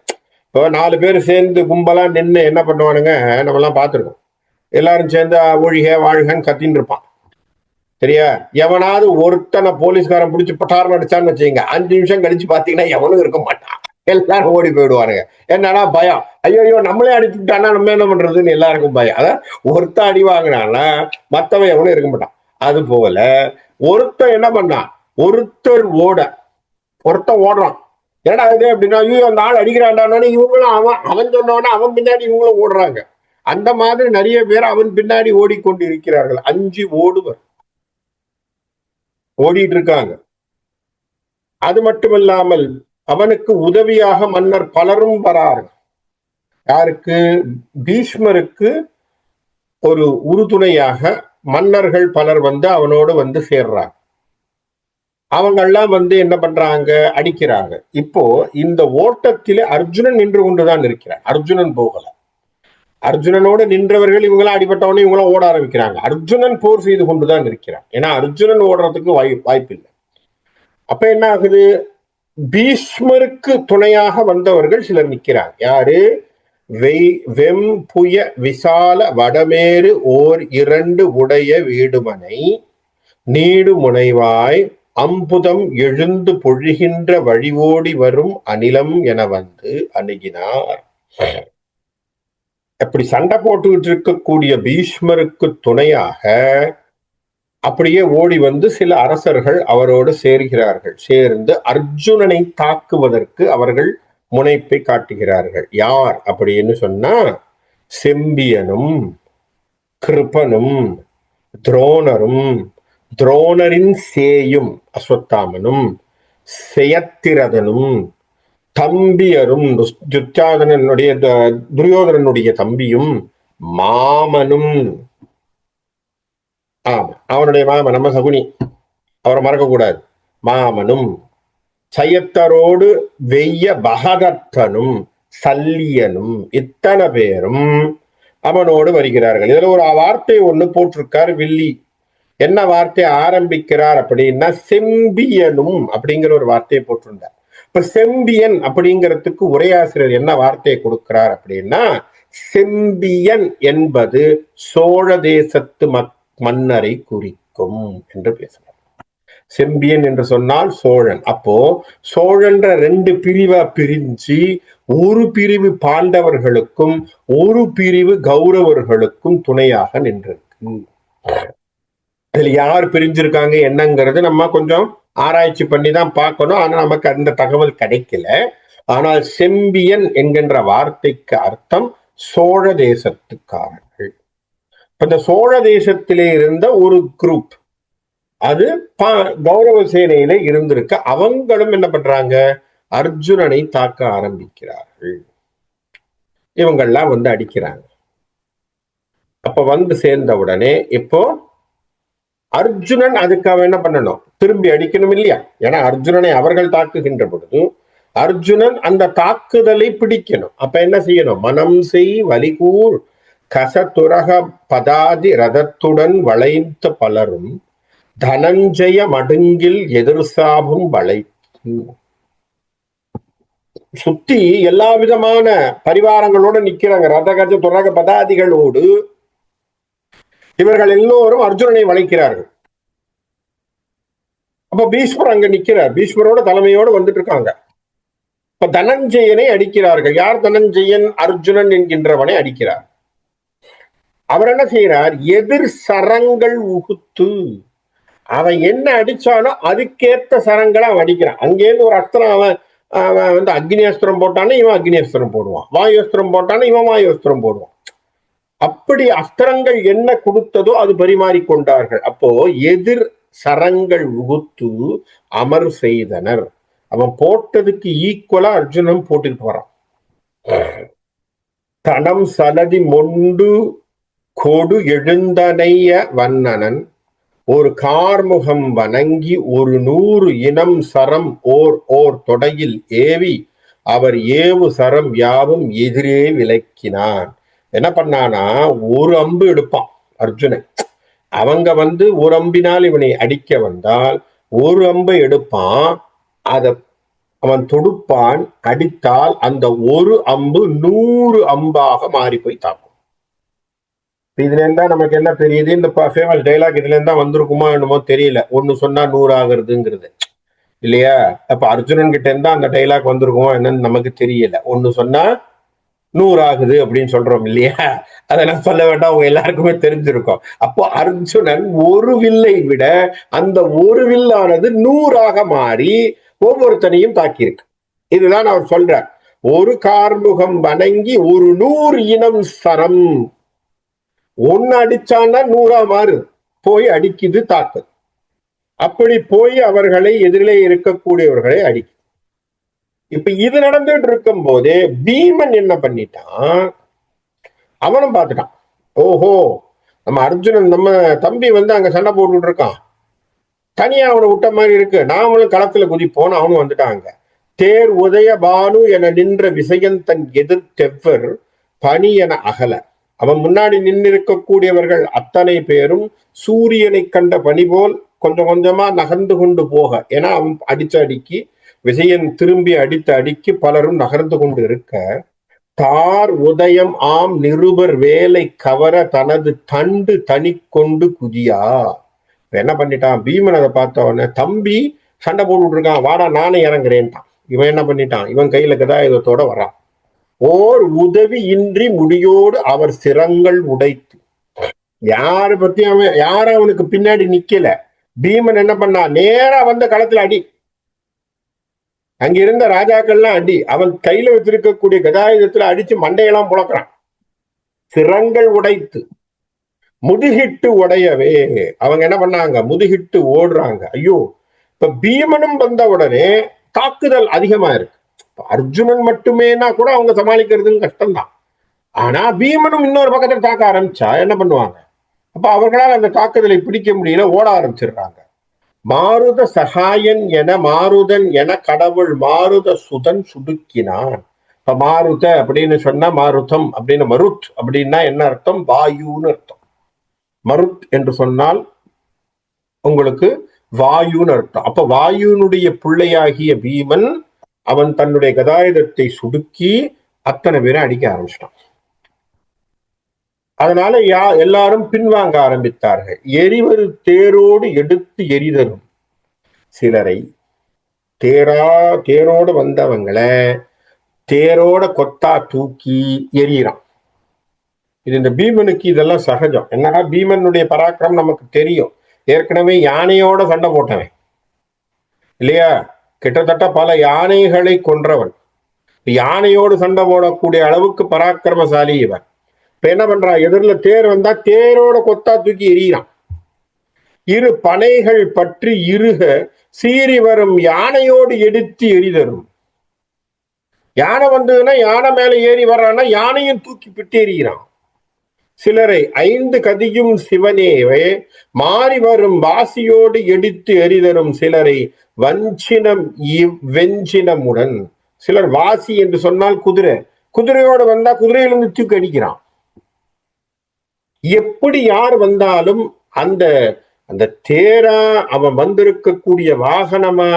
இப்போ 4 பேர் சேர்ந்து கும்பலா நின்று என்ன பண்ணுவானுங்க, நம்ம எல்லாம் பார்த்துருக்கோம். எல்லாரும் சேர்ந்து ஒழிக வாழ்கன்னு கத்தின்னு இருப்பான். சரியா? எவனாவது ஒருத்தனை போலீஸ்காரன் பிடிச்சி பட்டாரம் அடிச்சான்னு வச்சுங்க, 5 நிமிஷம் கழிச்சு பாத்தீங்கன்னா எவனும் இருக்க மாட்டான். எல்லாரும் ஓடி போயிடுவானுங்க. என்னன்னா பயம். ஐயோ நம்மளே அடிச்சுட்டானா நம்ம என்ன பண்றதுன்னு எல்லாருக்கும் பயம். அதான் ஒருத்தன் அடி வாங்கினான்னா மத்தவன் எவனும் இருக்க மாட்டான். அது போல ஒருத்தன் என்ன பண்ணான்? ஒருத்தர் ஒருத்தன் ஓடுறான். ஏன்னா இது அப்படின்னா, ஐயோ அந்த ஆள் அடிக்கிறான்டானே இவங்களும் அவன் சொன்னவன அவன் பின்னாடி இவங்களும் ஓடுறாங்க. அந்த மாதிரி நிறைய பேர் அவன் பின்னாடி ஓடிக்கொண்டு இருக்கிறார்கள். 5 ஓடிட்டு இருக்காங்க. அது மட்டுமில்லாமல் அவனுக்கு உதவியாக மன்னர் பலரும் வரார்கள். யாருக்கு? பீஷ்மருக்கு ஒரு உறுதுணையாக மன்னர்கள் பலர் வந்து அவனோடு வந்து சேர்றாங்க. அவங்கெல்லாம் வந்து என்ன பண்றாங்க? அடிக்கிறாங்க. இப்போ இந்த ஓட்டத்திலே அர்ஜுனன் நின்று கொண்டுதான் இருக்கிறார். அர்ஜுனன் போகல. அர்ஜுனனோடு நின்றவர்கள் இவங்களாம் அடிபட்டவனே இவங்களாம் ஓட ஆரம்பிக்கிறாங்க. அர்ஜுனன் போர் செய்து கொண்டுதான் இருக்கிறார். ஏன்னா அர்ஜுனன் ஓடுறதுக்கு வாய்ப்பு இல்லை. அப்ப என்ன ஆகுது? பீஷ்மருக்கு துணையாக வந்தவர்கள் சிலர் நிற்கிறாங்க. யாரு? வெம்புய விசால வடமேறு ஓர் 2 உடைய வீடுமனை நீடு முனைவாய் அம்புதம் எழுந்து பொழிகின்ற வழிவோடி வரும் அநிலம் என வந்து அணுகினார். அப்படி சண்டை போட்டுக்கிட்டு இருக்கக்கூடிய பீஷ்மருக்கு துணையாக அப்படியே ஓடி வந்து சில அரசர்கள் அவரோடு சேர்கிறார்கள். சேர்ந்து அர்ஜுனனை தாக்குவதற்கு அவர்கள் முனைப்பை காட்டுகிறார்கள். யார் அப்படின்னு சொன்னா, செம்பியனும் கிருபனும் துரோணரும் துரோணரின் சேயும் அஸ்வத்தாமனும் செயத்திரதனும் தம்பியரும் துரியோதனனுடைய தம்பியும் மாமனும். ஆமா, அவனுடைய மாமன் நம்ம சகுனி, அவரை மறக்க கூடாது. மாமனும் சயத்தரோடு வெய்ய பகதத்தனும் சல்லியனும் இத்தனை பேரும் அவனோடு வருகிறார்கள். இதுல ஒரு வார்த்தை ஒண்ணு போட்டிருக்கார் வில்லி. என்ன வார்த்தை ஆரம்பிக்கிறார் அப்படின்னா செம்பியனும் அப்படிங்கிற ஒரு வார்த்தையை போட்டிருந்தார். இப்ப செம்பியன் அப்படிங்கிறதுக்கு உரையாசிரியர் என்ன வார்த்தையை கொடுக்கிறார் அப்படின்னா, செம்பியன் என்பது சோழ தேசத்து மன்னரை குறிக்கும் என்று பேசுறார். செம்பியன் என்று சொன்னால் சோழன். அப்போ சோழன்ற 2 பிரிவா பிரிஞ்சு ஒரு பிரிவு பாண்டவர்களுக்கும் ஒரு பிரிவு கௌரவர்களுக்கும் துணையாக நின்றிருக்கு. இதுல யார் பிரிஞ்சிருக்காங்க என்னங்கிறது நம்ம கொஞ்சம் ஆராய்ச்சி பண்ணி தான் பார்க்கணும். ஆனா நமக்கு அந்த தகவல் கிடைக்கல. ஆனால் செம்பியன் என்கின்ற வார்த்தைக்கு அர்த்தம் சோழ தேசத்துக்காரர்கள். இந்த சோழ தேசத்திலே இருந்த ஒரு குரூப் அது கௌரவ சேனையில இருந்திருக்கு. அவங்களும் என்ன பண்றாங்க, அர்ஜுனனை தாக்க ஆரம்பிக்கிறார்கள். இவங்கெல்லாம் வந்து அடிக்கிறாங்க. அப்ப வந்து சேர்ந்த உடனே இப்போ அர்ஜுனன் அதுக்காக என்ன பண்ணணும், திரும்பி அடிக்கணும் இல்லையா? ஏன்னா அர்ஜுனனை அவர்கள் தாக்குகின்ற பொழுது அர்ஜுனன் அந்த தாக்குதலை பிடிக்கணும். அப்ப என்ன செய்யணும், மனம் செய் வலிகூர் கசத்துரக பதாதி ரதத்துடன் வளைந்த பலரும் தனஞ்சய மடுங்கில் எதிர்சாபும் வளைத்து. சுத்தி எல்லா விதமான பரிவாரங்களோடு நிக்கிறாங்க, ரதகஜ துரக பதாதிகளோடு. இவர்கள் எல்லோரும் அர்ஜுனனை வளைக்கிறார்கள். அப்ப பீஷ்மர் அங்க நிக்கிறார், பீஷ்மரோட தலைமையோடு வந்துட்டு இருக்காங்க. இப்ப தனஞ்சயனை அடிக்கிறார்கள். யார் தனஞ்சயன்? அர்ஜுனன் என்கின்றவனை அடிக்கிறார். அவர் என்ன செய்யறார், எதிர் சரங்கள் உகுத்து. அவன் என்ன அடிச்சானோ அதுக்கேற்ற சரங்களை அவன் அடிக்கிறான். அங்கேருந்து ஒரு அஸ்திரம் அவன் வந்து அக்னி அஸ்திரம் போட்டானே இவன் அக்னி அஸ்திரம் போடுவான், வாயு அஸ்திரம் போட்டானே இவன் வாயு அஸ்திரம் போடுவான். அப்படி அஸ்திரங்கள் என்ன கொடுத்ததோ அது பரிமாறிக்கொண்டார்கள். அப்போ எதிர் சரங்கள் உகுத்து அமர் செய்தனர். அவன் போட்டதுக்கு ஈக்குவலா அர்ஜுனன் போட்டுக்கிட்டு வரான். தனம் சலதி மொண்டு கொடு எழுந்தனைய வண்ணனன் ஒரு கார்முகம் வணங்கி ஒரு 100 இனம் சரம் ஓர் தொடையில் ஏவி அவர் ஏவு சரம் யாவும் எதிரே விலக்கினான். என்ன பண்ணானா, ஒரு அம்பு எடுப்பான் அர்ஜுனன். அவங்க வந்து ஒரு அம்பினால் இவனை அடிக்க வந்தால் ஒரு அம்பை எடுப்பான், அதை அவன் தொடுப்பான், அடித்தால் அந்த ஒரு அம்பு 100 அம்பாக மாறி போய் தாக்கும். இதுல இருந்தா நமக்கு என்ன தெரியுது, இந்த ஃபேமஸ் டைலாக் இதுல இருந்தா வந்திருக்குமா என்னமோ தெரியல, 1 சொன்னா 100 ஆகுறதுங்கிறது இல்லையா? அப்ப அர்ஜுனன் கிட்ட இருந்தா அந்த டைலாக் வந்திருக்குமா என்னன்னு நமக்கு தெரியல. 1 சொன்னா 100 ஆகுது அப்படின்னு சொல்றோம் இல்லையா? அதெல்லாம் சொல்ல வேண்டாம், அவங்க எல்லாருக்குமே தெரிஞ்சிருக்கும். அப்போ அர்ஜுனன் ஒரு வில்லை விட அந்த ஒரு வில்லானது 100 மாறி ஒவ்வொருத்தனையும் தாக்கியிருக்கு. இதுதான் அவர் சொல்றார், ஒரு கார்முகம் வணங்கி ஒரு 100 இனம் சரம். ஒன்னு அடிச்சான்னா 100 மாறு போய் அடிக்குது, தாக்கு. அப்படி போய் அவர்களை எதிரிலே இருக்கக்கூடியவர்களை அடிக்கும். இப்ப இது நடந்துட்டு இருக்கும் போதே பீமன் என்ன பண்ணிட்டான், அவனும் பார்த்துட்டான். ஓஹோ, நம்ம அர்ஜுனன் நம்ம தம்பி வந்து அங்க சண்டை போட்டுட்டு இருக்கான், தனியா அவனை விட்ட மாதிரி இருக்கு, நாமளும் களத்துல குதிப்போன்னு அவனும் வந்துட்டாங்க. தேர் உதய பானு என நின்ற விசயன் தன் எதிர்த்தெவ்வர் பனி என அகல. அவன் முன்னாடி நின்றிருக்கக்கூடியவர்கள் அத்தனை பேரும் சூரியனை கண்ட பனி போல் கொஞ்சம் கொஞ்சமா நகர்ந்து கொண்டு போக, ஏன்னா அவன் அடிச்ச அடிக்கி விசயன் திரும்பி அடித்த அடிக்கு பலரும் நகர்ந்து கொண்டு இருக்க, தார் உதயம் ஆம் நிருபர் வேலை கவர தனது தண்டு தனி கொண்டு குதியா. என்ன பண்ணிட்டான் பீமன், அதை பார்த்தவன தம்பி சண்டை போட்டுட்டு இருக்கான், வாடா நானே இறங்குறேன்ட்டான். இவன் என்ன பண்ணிட்டான், இவன் கையில கதாயுதத்தோட வர்றான். ஓர் உதவி இன்றி முடியோடு அவர் சிரங்கள் உடைத்து. யாரு பத்தி அவன் யாரும் அவனுக்கு பின்னாடி நிக்கல. பீமன் என்ன பண்ணா, நேரா வந்த களத்துல அடி. அங்க இருந்த ராஜாக்கள்லாம் அடி. அவன் கையில வச்சிருக்கக்கூடிய கதாயுதத்துல அடிச்சு மண்டையெல்லாம் புழக்கிறான். சிரங்கள் உடைத்து முதுகிட்டு உடையவே அவங்க என்ன பண்ணாங்க, முதுகிட்டு ஓடுறாங்க. ஐயோ, இப்ப பீமனும் வந்த உடனே தாக்குதல் அதிகமா இருக்கு. அர்ஜுனன் மட்டுமேனா கூட அவங்க சமாளிக்கிறதும் கஷ்டம்தான். ஆனா பீமனும் இன்னொரு பக்கத்துல தாக்க ஆரம்பிச்சா என்ன பண்ணுவாங்க? அப்ப அவர்களால் அந்த தாக்குதலை பிடிக்க முடியல, ஓட ஆரம்பிச்சிடுறாங்க. மாருத சகாயன் என மாருதன் என கடவுள் மாருத சுதன் சுடுக்கினான். இப்ப மாருத அப்படின்னு சொன்னா மாருதம் அப்படின்னு, மருத் அப்படின்னா என்ன அர்த்தம்? வாயுன்னு அர்த்தம். மருத் என்று சொன்னால் உங்களுக்கு வாயுன்னு அர்த்தம். அப்ப வாயுனுடைய பிள்ளையாகிய பீமன் அவன் தன்னுடைய கதாயுதத்தை சுடுக்கி அத்தனை பேரை அடிக்க ஆரம்பிச்சிட்டான். அதனால எல்லாரும் பின்வாங்க ஆரம்பித்தார்கள். எரிவரு தேரோடு எடுத்து எரிதரும் சிலரை, தேரோடு வந்தவங்களை தேரோட கொத்தா தூக்கி எரியறான். இது இந்த பீமனுக்கு இதெல்லாம் சகஜம். என்னன்னா பீமனுடைய பராக்கிரம் நமக்கு தெரியும். ஏற்கனவே யானையோட சண்டை போட்டவன் இல்லையா, கிட்டத்தட்ட பல யானைகளை கொன்றவன். யானையோடு சண்டை போடக்கூடிய அளவுக்கு பராக்கிரமசாலி இவன். இப்ப என்ன பண்றான், எதிரில் தேர் வந்தா தேரோட கொத்தா தூக்கி எறிகிறான். இரு பனைகள் பற்றி இருக சீறி வரும் யானையோடு எடுத்து எரிதரும். யானை வந்ததுன்னா யானை மேல ஏறி வர்றான்னா யானையும் தூக்கி பிட்டு எறிகிறான். சிலரை ஐந்து கதியும் சிவனேவே மாறி வரும் வாசியோடு எடுத்து எரிதரும் சிலரை வஞ்சினம் வெஞ்சினமுடன். சிலர் வாசி என்று சொன்னால் குதிரை, குதிரையோடு வந்தா குதிரையிலிருந்து தூக்கி அடிக்கிறான். எப்படி யார் வந்தாலும் அந்த அந்த தேரா அவன் வந்திருக்கக்கூடிய வாகனமா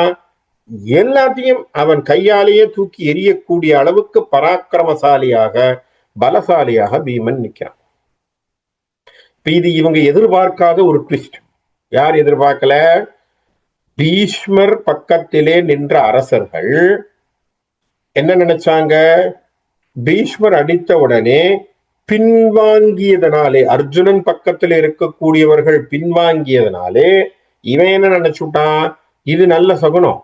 எல்லாத்தையும் அவன் கையாலேயே தூக்கி எரியக்கூடிய அளவுக்கு பராக்கிரமசாலியாக பலசாலியாக பீமன் நிற்கிறான். இது இவங்க எதிர்பார்க்காத ஒரு ட்விஸ்ட். யார் எதிர்பார்க்கல? பீஷ்மர் பக்கத்திலே நின்ற அரசர்கள் என்ன நினைச்சாங்க, பீஷ்மர் அடித்த உடனே பின்வாங்கியதனாலே, அர்ஜுனன் பக்கத்தில் இருக்கக்கூடியவர்கள் பின்வாங்கியதனாலே இவன் என்ன நினைச்சுட்டான், இது நல்ல சகுனம்,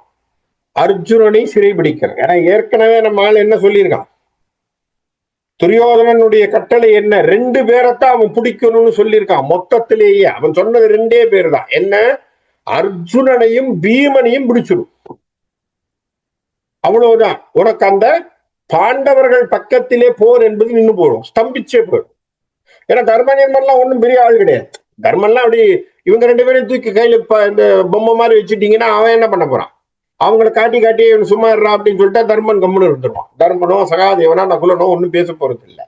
அர்ஜுனனை சிறைபிடிக்கிறான். ஏன்னா ஏற்கனவே நம்ம ஆள் என்ன சொல்லியிருக்கான், துரியோதனனுடைய கட்டளை என்ன, 2 பேரைத்தான் அவன் பிடிக்கணும்னு சொல்லியிருக்கான். மொத்தத்திலேயே அவன் சொன்னது 2 பேர் தான். என்ன, அர்ஜுனனையும் பீமனையும் பிடிச்சிடும், அவ்வளவுதான். உனக்கு அந்த பாண்டவர்கள் பக்கத்திலே போர் என்பது நின்று போடும், ஸ்தம்பிச்சே போயிடும். ஏன்னா தர்மனியர்லாம் ஒன்றும் பெரிய ஆள் கிடையாது. தர்மன்லாம் அப்படி இவங்க 2 பேரையும் தூக்கி கையில இந்த பொம்மை மாதிரி வச்சுட்டீங்கன்னா அவன் என்ன பண்ண போறான், அவங்களை காட்டி காட்டி சும்மா இருறான் அப்படின்னு சொல்லிட்டு தர்மன் கம்முன்னு இருந்துருவான். தர்மனோ சகாதேவனோ நகுலனோ ஒன்றும் பேச போறது இல்லை.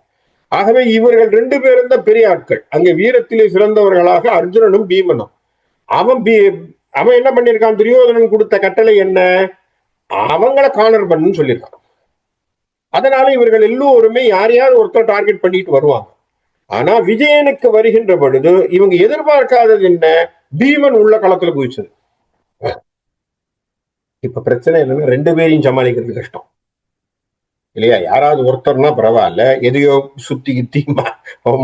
ஆகவே இவர்கள் 2 பேரும் தான் பெரிய ஆட்கள். அங்கே வீரத்திலே சிறந்தவர்களாக அர்ஜுனனும் பீமனும். அவன் என்ன பண்ணியிருக்கான், துரியோதனன் கொடுத்த கட்டளை என்ன, அவங்கள கார்னர் பண்ணுன்னு சொல்லியிருக்கான். அதனால இவர்கள் எல்லோருமே யாரையாவது ஒருத்தர் டார்கெட் பண்ணிட்டு வருவாங்க. ஆனா விஜயனுக்கு வருகின்ற பொழுது இவங்க எதிர்பார்க்காதது என்ன, பீமன் உள்ள களத்துல குதிச்சது. இப்ப பிரச்சனை என்னன்னா 2 பேரையும் சமாளிக்கிறது கஷ்டம் இல்லையா. யாராவது ஒருத்தர்னா பரவாயில்ல, எதையோ சுத்தி கித்தி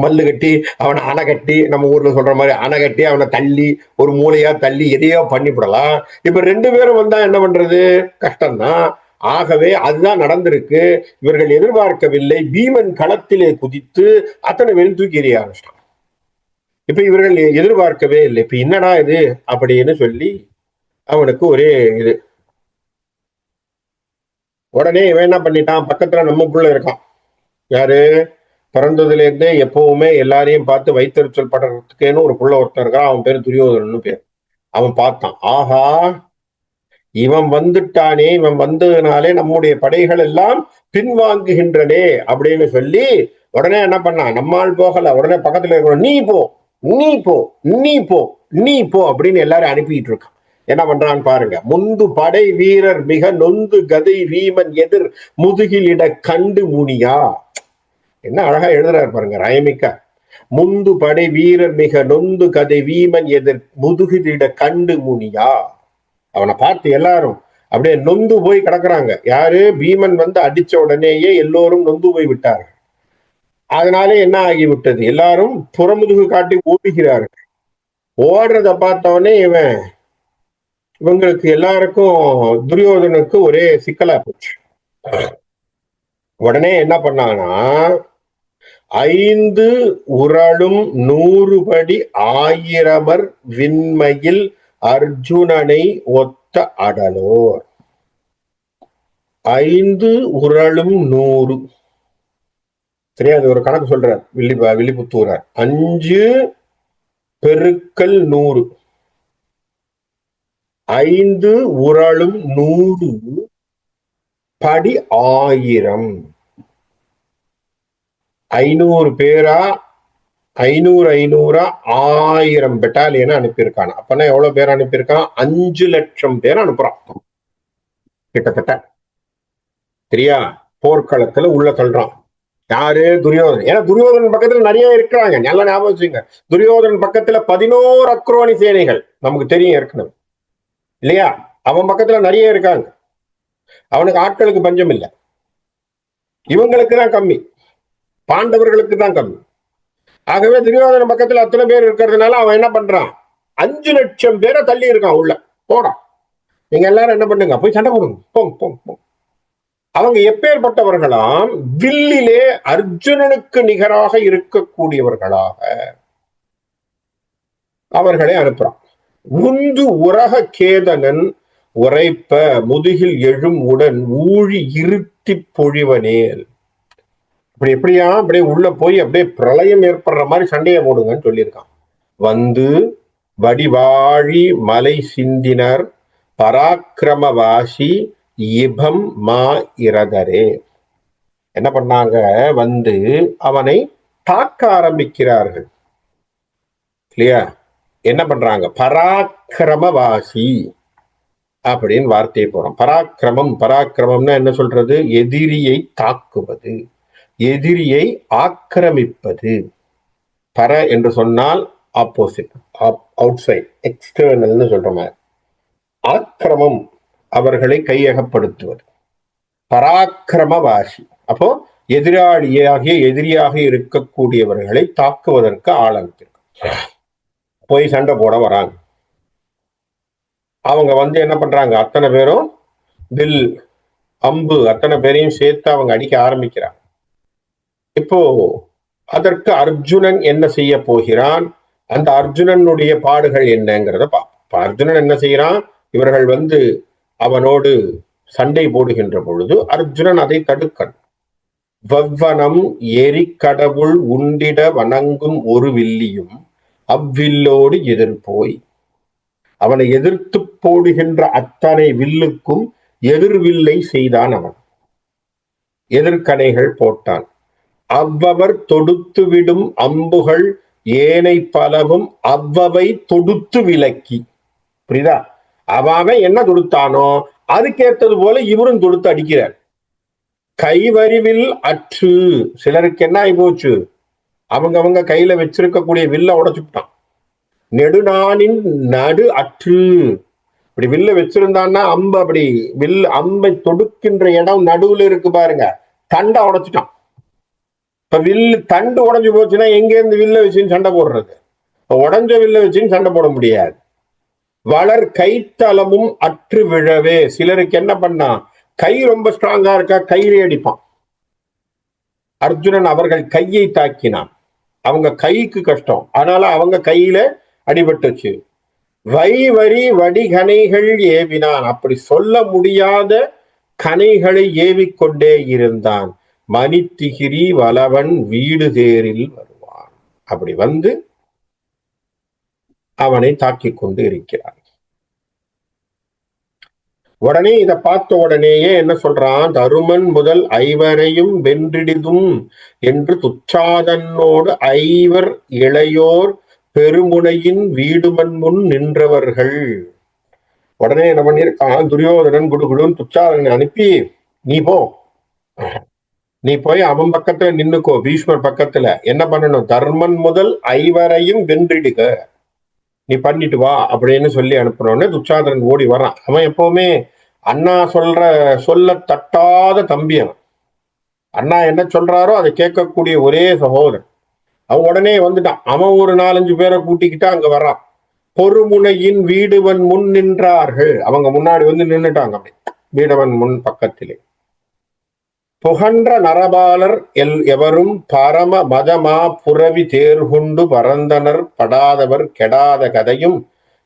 மல்லு கட்டி அவனை அணை கட்டி, நம்ம ஊர்ல சொல்ற மாதிரி அணை கட்டி அவனை தள்ளி ஒரு மூளையா தள்ளி எதையோ பண்ணிவிடலாம். இப்ப 2 பேரும் வந்தா என்ன பண்றது, கஷ்டம்தான். ஆகவே அதுதான் நடந்திருக்கு. இவர்கள் எதிர்பார்க்கவில்லை, பீமன் களத்திலே குதித்து அத்தனை பேரும் தூக்கி எறிய ஆரம்பிச்சிட்டான். இப்ப இவர்கள் எதிர்பார்க்கவே இல்லை. இப்ப என்னடா இது அப்படின்னு சொல்லி அவனுக்கு ஒரே இது. உடனே இவன் என்ன பண்ணிட்டான், பக்கத்துல நம்ம புள்ள இருக்கான், யாரு, பிறந்ததுல இருந்தே எப்பவுமே எல்லாரையும் பார்த்து வைத்தறிச்சல் படுறதுக்கேன்னு ஒரு புள்ள ஒருத்தன் இருக்கான், அவன் பேரு துரியோதனன்னு பேர். அவன் பார்த்தான், ஆஹா இவன் வந்துட்டானே, இவன் வந்ததுனாலே நம்முடைய படைகள் எல்லாம் பின்வாங்குகின்றனே அப்படின்னு சொல்லி உடனே என்ன பண்ணான், நம்மால் போகல, உடனே பக்கத்துல இருக்கிற நீ போ நீ போ நீ போ நீ போ அப்படின்னு எல்லாரும் அனுப்பிட்டு இருக்கான். என்ன பண்றான்னு பாருங்க. முந்து படை வீரர் மிக நொந்து கதை வீமன் எதிர் முதுகிலிட கண்டு முனியா. என்ன அழகா எழுதுறாரு பாருங்க ரயமிக்கா. முந்து படை வீரர் மிக நொந்து கதை வீமன் எதிர் முதுகிலிட கண்டு முனியா. அவனை பார்த்து எல்லாரும் அப்படியே நொந்து போய் கிடக்குறாங்க. யாரு, பீமன் வந்து அடிச்ச உடனேயே எல்லோரும் நொந்து போய் விட்டார்கள். அதனாலே என்ன ஆகிவிட்டது, எல்லாரும் புறமுதுகு காட்டி ஓடுகிறார்கள். ஓடுறத பார்த்தவொடனே இவங்களுக்கு எல்லாருக்கும் துரியோதனுக்கு ஒரே சிக்கலா போச்சு. உடனே என்ன பண்ணானா, 5 உரளும் 100 படி ஆயிரமர் விண்மையில் அர்ஜுனனை ஒத்த அடலோர். 5 உரளும் 100. சரியா? அது ஒரு கணக்கு சொல்றார் வில்லிபுத்தூரார். 5 பெருக்கல் 100. 5 உரளும் 100 படி 1000. 500 பேரா, 500 1000 பெட்டாலியனை அனுப்பியிருக்கான். அப்பனா எவ்வளவு பேர் அனுப்பியிருக்கான்? 5 லட்சம் பேர் அனுப்புறான் கிட்டத்தட்ட. சரியா? போர்க்களத்துல உள்ள தள்ளுறான். யாரு? துரியோதனன். ஏன்னா துரியோதனன் பக்கத்துல நிறைய இருக்கிறாங்க, நல்லா ஞாபகம் வச்சுங்க. துரியோதனன் பக்கத்துல 11 அக்ரோனி சேனைகள் நமக்கு தெரியும் ஏற்கனவே, இல்லையா? அவன் பக்கத்துல நிறைய இருக்காங்க. அவனுக்கு ஆட்களுக்கு பஞ்சம் இல்லை. இவங்களுக்கு தான் கம்மி, பாண்டவர்களுக்கு தான் கம்மி. ஆகவே துரியோதன பக்கத்துல அத்தனை பேர் இருக்கிறதுனால அவன் என்ன பண்றான்? 5 லட்சம் பேரை தள்ளி இருக்கான் உள்ள. போறான், நீங்க எல்லாரும் என்ன பண்ணுங்க, போய் சண்டை போடுங்க, போங்க போங்க போங்க. அவங்க எப்பேற்பட்டவர்களாம்? வில்லிலே அர்ஜுனனுக்கு நிகராக இருக்கக்கூடியவர்களாக அவர்களை அனுப்புறான். உந்து உரக கேதனன் உரைப்ப முதுகில் எழும் உடன் ஊழி இருத்தி பொழிவனேல். அப்படி எப்படியா அப்படியே உள்ள போய் அப்படியே பிரளயம் ஏற்படுற மாதிரி சண்டையை போடுங்கன்னு சொல்லியிருக்கான். வந்து வடிவாழி மலை சிந்தினர் பராக்கிரமவாசி இபம் மா இரதரே. என்ன பண்ணாங்க? வந்து அவனை தாக்க ஆரம்பிக்கிறார்கள், இல்லையா? என்ன பண்றாங்க? பராக்கிரமவாசி அப்படின்னு வார்த்தையை போறோம். பராக்கிரமம், பராக்கிரமம்னா என்ன சொல்றது? எதிரியை தாக்குவது, எதிரியை ஆக்கிரமிப்பது. பர என்று சொன்னால் ஆப்போசிட், அவுட் சைட், எக்ஸ்டர்னல்னு சொல்ற மாதிரி. ஆக்கிரமம் அவர்களை கையகப்படுத்துவது. பராக்கிரமவாசி அப்போ எதிரியாக இருக்கக்கூடியவர்களை தாக்குவதற்கு ஆள் அனுப்பியிருக்க. போய் சண்டை போட வராங்க. அவங்க வந்து என்ன பண்றாங்க? அத்தனை பேரும் வில் அம்பு அத்தனை பேரையும் சேர்த்து அவங்க அடிக்க ஆரம்பிக்கிறாங்க. இப்போ அதற்கு அர்ஜுனன் என்ன செய்ய போகிறான்? அந்த அர்ஜுனனுடைய பாடுகள் என்னங்கிறத பார்ப்போம். அர்ஜுனன் என்ன செய்யறான்? இவர்கள் வந்து அவனோடு சண்டை போடுகின்ற பொழுது அர்ஜுனன் அதை தடுக்கணும். வவ்வனம் எரிக்கடவுள் உண்டிட வணங்கும் ஒரு வில்லியும் அவ்வில்லோடு எதிர்போய். அவனை எதிர்த்து போடுகின்ற அத்தனை வில்லுக்கும் எதிர்வில்லை செய்தான். அவன் எதிர்கணைகள் போட்டான். அவ்வவர் தொடுத்து விடும் அம்புகள் ஏனை பலவும் அவ்வவை தொடுத்து விலக்கி. புரியுதா? அவன் என்ன தொடுத்தானோ அதுக்கேற்றது போல இவரும் தொடுத்து அடிக்கிறார். கைவரிவில் அற்று. சிலருக்கு என்ன ஆகி போச்சு? அவங்க கையில வச்சிருக்கக்கூடிய வில்ல உடைச்சுட்டான். நெடுநானின் நடு அற்று. இப்படி வில்ல வச்சிருந்தான்னா அம்பு அப்படி அம்பை தொடுக்கின்ற இடம் நடுவுல இருக்கு பாருங்க, தண்டை உடைச்சிட்டான். இப்ப வில்லு தண்டு உடஞ்சு போச்சுன்னா எங்க இருந்து வில்ல வச்சுன்னு சண்டை போடுறது? உடஞ்ச வில்ல வச்சுன்னு சண்டை போட முடியாது. வளர் கைத்தளமும் அற்று விழவே. சிலருக்கு என்ன பண்ணா, கை ரொம்ப ஸ்ட்ராங்கா இருக்கா, கையிலே அடிப்பான். அர்ஜுனன் அவர்கள் கையை தாக்கினான். அவங்க கைக்கு கஷ்டம், அதனால அவங்க கையில அடிபட்டுச்சு. வைவரி வடிகணைகள் ஏவினான். அப்படி சொல்ல முடியாத கணைகளை ஏவிக்கொண்டே இருந்தான். மணித்திகிரி வலவன் வீடு தேரில் வருவான். அப்படி வந்து அவனை தாக்கிக் கொண்டு இருக்கிறான். உடனே இதை பார்த்த உடனேயே என்ன சொல்றான்? தருமன் முதல் ஐவரையும் வென்றிடிதும் என்று துச்சாதனோடு ஐவர் இளையோர் பெருமுனையின் வீடுமன் முன் நின்றவர்கள். உடனே என்ன பண்ணியிருக்கான்? துரியோதனன் குடுகுடுன்னு துச்சாதனனை அனுப்பி, நீ போய் அவன் பக்கத்துல நின்னுக்கோ, பீஷ்மர் பக்கத்துல. என்ன பண்ணணும்? தர்மன் முதல் ஐவரையும் வென்றிடுக, நீ பண்ணிட்டு வா அப்படின்னு சொல்லி அனுப்புனோடனே துச்சாதனன் ஓடி வரான். அவன் எப்பவுமே அண்ணா சொல்ல தட்டாத தம்பி. அவன் அண்ணா என்ன சொல்றாரோ அதை கேட்கக்கூடிய ஒரே சகோதரன். அவன் உடனே வந்துட்டான். அவன் ஒரு 4-5 பேரை கூட்டிக்கிட்டு அங்க வர்றான். பொறுமுனையின் வீடுவன் முன் நின்றார்கள். அவங்க முன்னாடி வந்து நின்னுட்டாங்க, அப்படி வீடவன் முன் பக்கத்திலே. புகன்ற நரபாலர் எவரும் பரம மதமா புரவி தேர்கொண்டு பரந்தனர் படாதவர் கெடாத கதையும்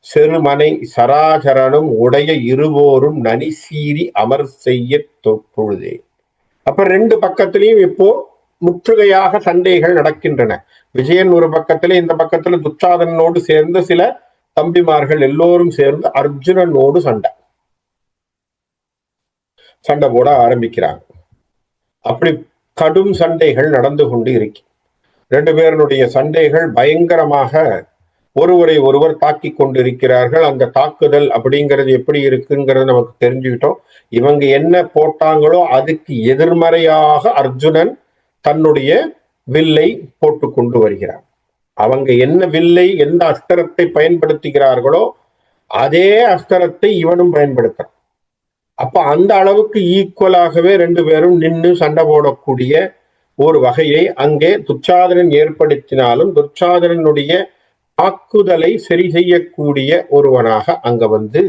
செருமனை சராசரனும் உடைய இருவோரும் நனி சீறி அமர் செய்ய தொப்பொழுதே. அப்ப ரெண்டு பக்கத்திலையும் இப்போ முற்றுகையாக சண்டைகள் நடக்கின்றன. விஜயன் ஒரு பக்கத்துல, இந்த பக்கத்துல துச்சாதனோடு சேர்ந்து சில தம்பிமார்கள் எல்லோரும் சேர்ந்து அர்ஜுனனோடு சண்டை போட ஆரம்பிக்கிறாங்க. அப்படி கடும் சண்டைகள் நடந்து கொண்டு இருக்கு. ரெண்டு பேருடைய சண்டைகள் பயங்கரமாக ஒருவரை ஒருவர் தாக்கி கொண்டிருக்கிறார்கள். அந்த தாக்குதல் அப்படிங்கிறது எப்படி இருக்குங்கிறது நமக்கு தெரிஞ்சுக்கிட்டோம். இவங்க என்ன போட்டாங்களோ அதுக்கு எதிர்மறையாக அர்ஜுனன் தன்னுடைய வில்லை போட்டு கொண்டு வருகிறார். அவங்க என்ன வில்லை, எந்த அஸ்திரத்தை பயன்படுத்துகிறார்களோ அதே அஸ்திரத்தை இவனும் பயன்படுத்துறான். அப்ப அந்த அளவுக்கு ஈக்குவலாகவே ரெண்டு பேரும் நின்று சண்டை போடக்கூடிய ஒரு வகையை அங்கே துச்சாதனன் ஏற்படுத்தினாலும் துச்சாதனனுடைய தாக்குதலை சரி செய்யக்கூடிய ஒருவனாக அங்க வந்து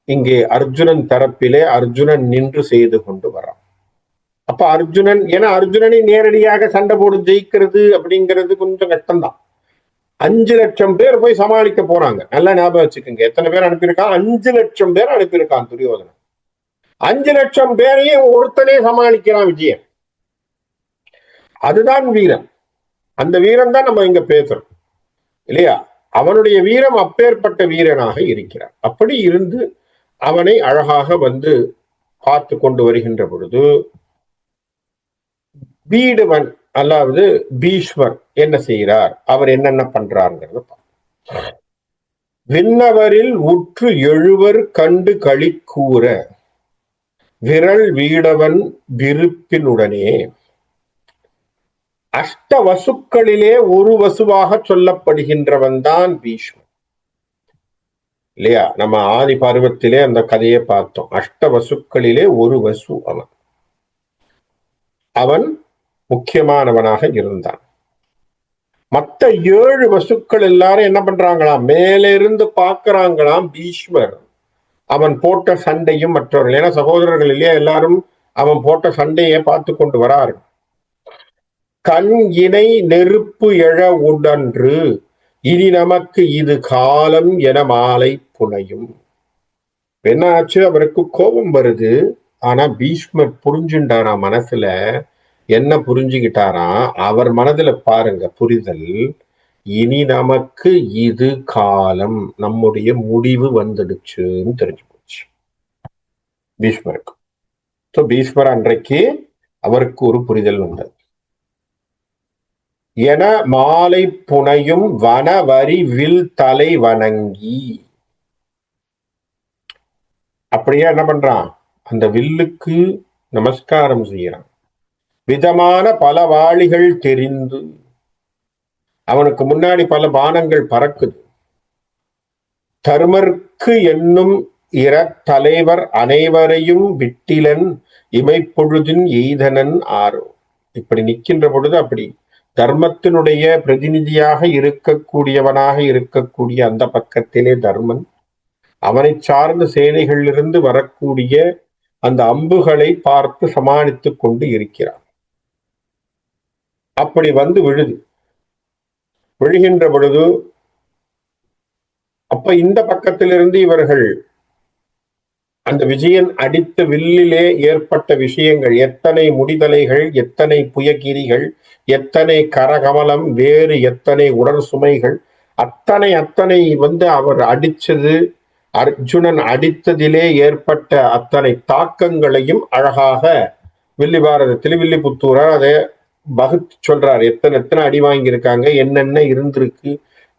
இங்கே அர்ஜுனன் தரப்பிலே அர்ஜுனன் நின்று செய்து கொண்டு வரான். அப்ப அர்ஜுனன், ஏன்னா அர்ஜுனனை நேரடியாக சண்டை போடு ஜெயிக்கிறது அப்படிங்கிறது கொஞ்சம் கஷ்டம்தான். 5 லட்சம் பேர் போய் சமாளிக்க போறாங்க. நல்லா ஞாபகம் வச்சுக்கோங்க, எத்தனை பேர் அனுப்பியிருக்கான்? 5 லட்சம் பேர் அனுப்பியிருக்கான் துரியோதனன். 5 லட்சம் பேரையும் ஒருத்தனே சமாளிக்கிறான் விஜயன். அதுதான் வீரம். அந்த வீரம் தான் நம்ம இங்க பேசுறோம் இல்லையா? அவனுடைய வீரம் அப்பேற்பட்ட வீரனாக இருக்கிறார். அப்படி இருந்து அவனை அழகாக வந்து பார்த்து கொண்டு வருகின்ற பொழுது வீடுவன், அதாவது பீஷ்மர் என்ன செய்கிறார், அவர் என்னென்ன பண்றாருங்கிறத விண்ணவரில் உற்று எழுவர் கண்டு களி கூற விரல் வீடவன் விருப்பினுடனே அஷ்ட வசுக்களிலே ஒரு வசுவாக சொல்லப்படுகின்றவன் தான் பீஷ்மன் இல்லையா? நம்ம ஆதி பருவத்திலே அந்த கதையை பார்த்தோம். அஷ்ட வசுக்களிலே ஒரு வசு அவன் முக்கியமானவனாக இருந்தான். மற்ற 7 வசுக்கள் எல்லாரும் என்ன பண்றாங்களாம், மேலே இருந்து பார்க்கிறாங்களாம் பீஷ்மர் அவன் போட்ட சண்டையும் மற்றவர்கள், ஏன்னா சகோதரர்கள் இல்லையா, எல்லாரும் அவன் போட்ட சண்டையை பார்த்து கொண்டு வரார்கள். கண் இணை நெருப்பு எழ உடன்று இனி நமக்கு இது காலம் என மாலை புனையும். என்னாச்சு, அவருக்கு கோபம் வருது. ஆனா பீஷ்மர் புரிஞ்சுட்டாரா, மனசுல என்ன புரிஞ்சுக்கிட்டாரா, அவர் மனதுல பாருங்க புரிதல், இனி நமக்கு இது காலம், நம்முடைய முடிவு வந்துடுச்சுன்னு தெரிஞ்சு போச்சு பீஷ்மருக்கு. பீஷ்மர் அன்றைக்கு அவருக்கு ஒரு புரிதல் வந்தது. என மாலை புனையும் வனவரி வில் தலை வணங்கி, அப்படியே என்ன பண்றான், அந்த வில்லுக்கு நமஸ்காரம் செய்யறான். விதமான பல வாளிகள் தெரிந்து, அவனுக்கு முன்னாடி பல பானங்கள் பறக்குது. தர்மர்க்கு என்னும் இர தலைவர் அனைவரையும் விட்டிலன் இமைப்பொழுதின் எய்தனன் ஆரோ. இப்படி நிற்கின்ற பொழுது அப்படி தர்மத்தினுடைய பிரதிநிதியாக இருக்கக்கூடியவனாக இருக்கக்கூடிய அந்த பக்கத்திலே தர்மன், அவனை சார்ந்த சேனைகளிலிருந்து வரக்கூடிய அந்த அம்புகளை பார்த்து சமாளித்துக் கொண்டு இருக்கிறான். அப்படி வந்து விழுகின்ற பொழுது, அப்ப இந்த பக்கத்திலிருந்து இவர்கள் அந்த விஜயன் அடித்த வில்லிலே ஏற்பட்ட விஷயங்கள், எத்தனை முடிதலைகள், எத்தனை புயகிரிகள், எத்தனை கரகமலம், வேறு எத்தனை உடற் சுமைகள், அத்தனை வந்து அவர் அடிச்சது, அர்ஜுனன் அடித்ததிலே ஏற்பட்ட அத்தனை தாக்கங்களையும் அழகாக வில்லி பாரதத்தில் வில்லிபுத்தூரார் அதை வகுத்து சொல்றார். எத்தனை அடி வாங்கியிருக்காங்க, என்னென்ன இருந்திருக்கு,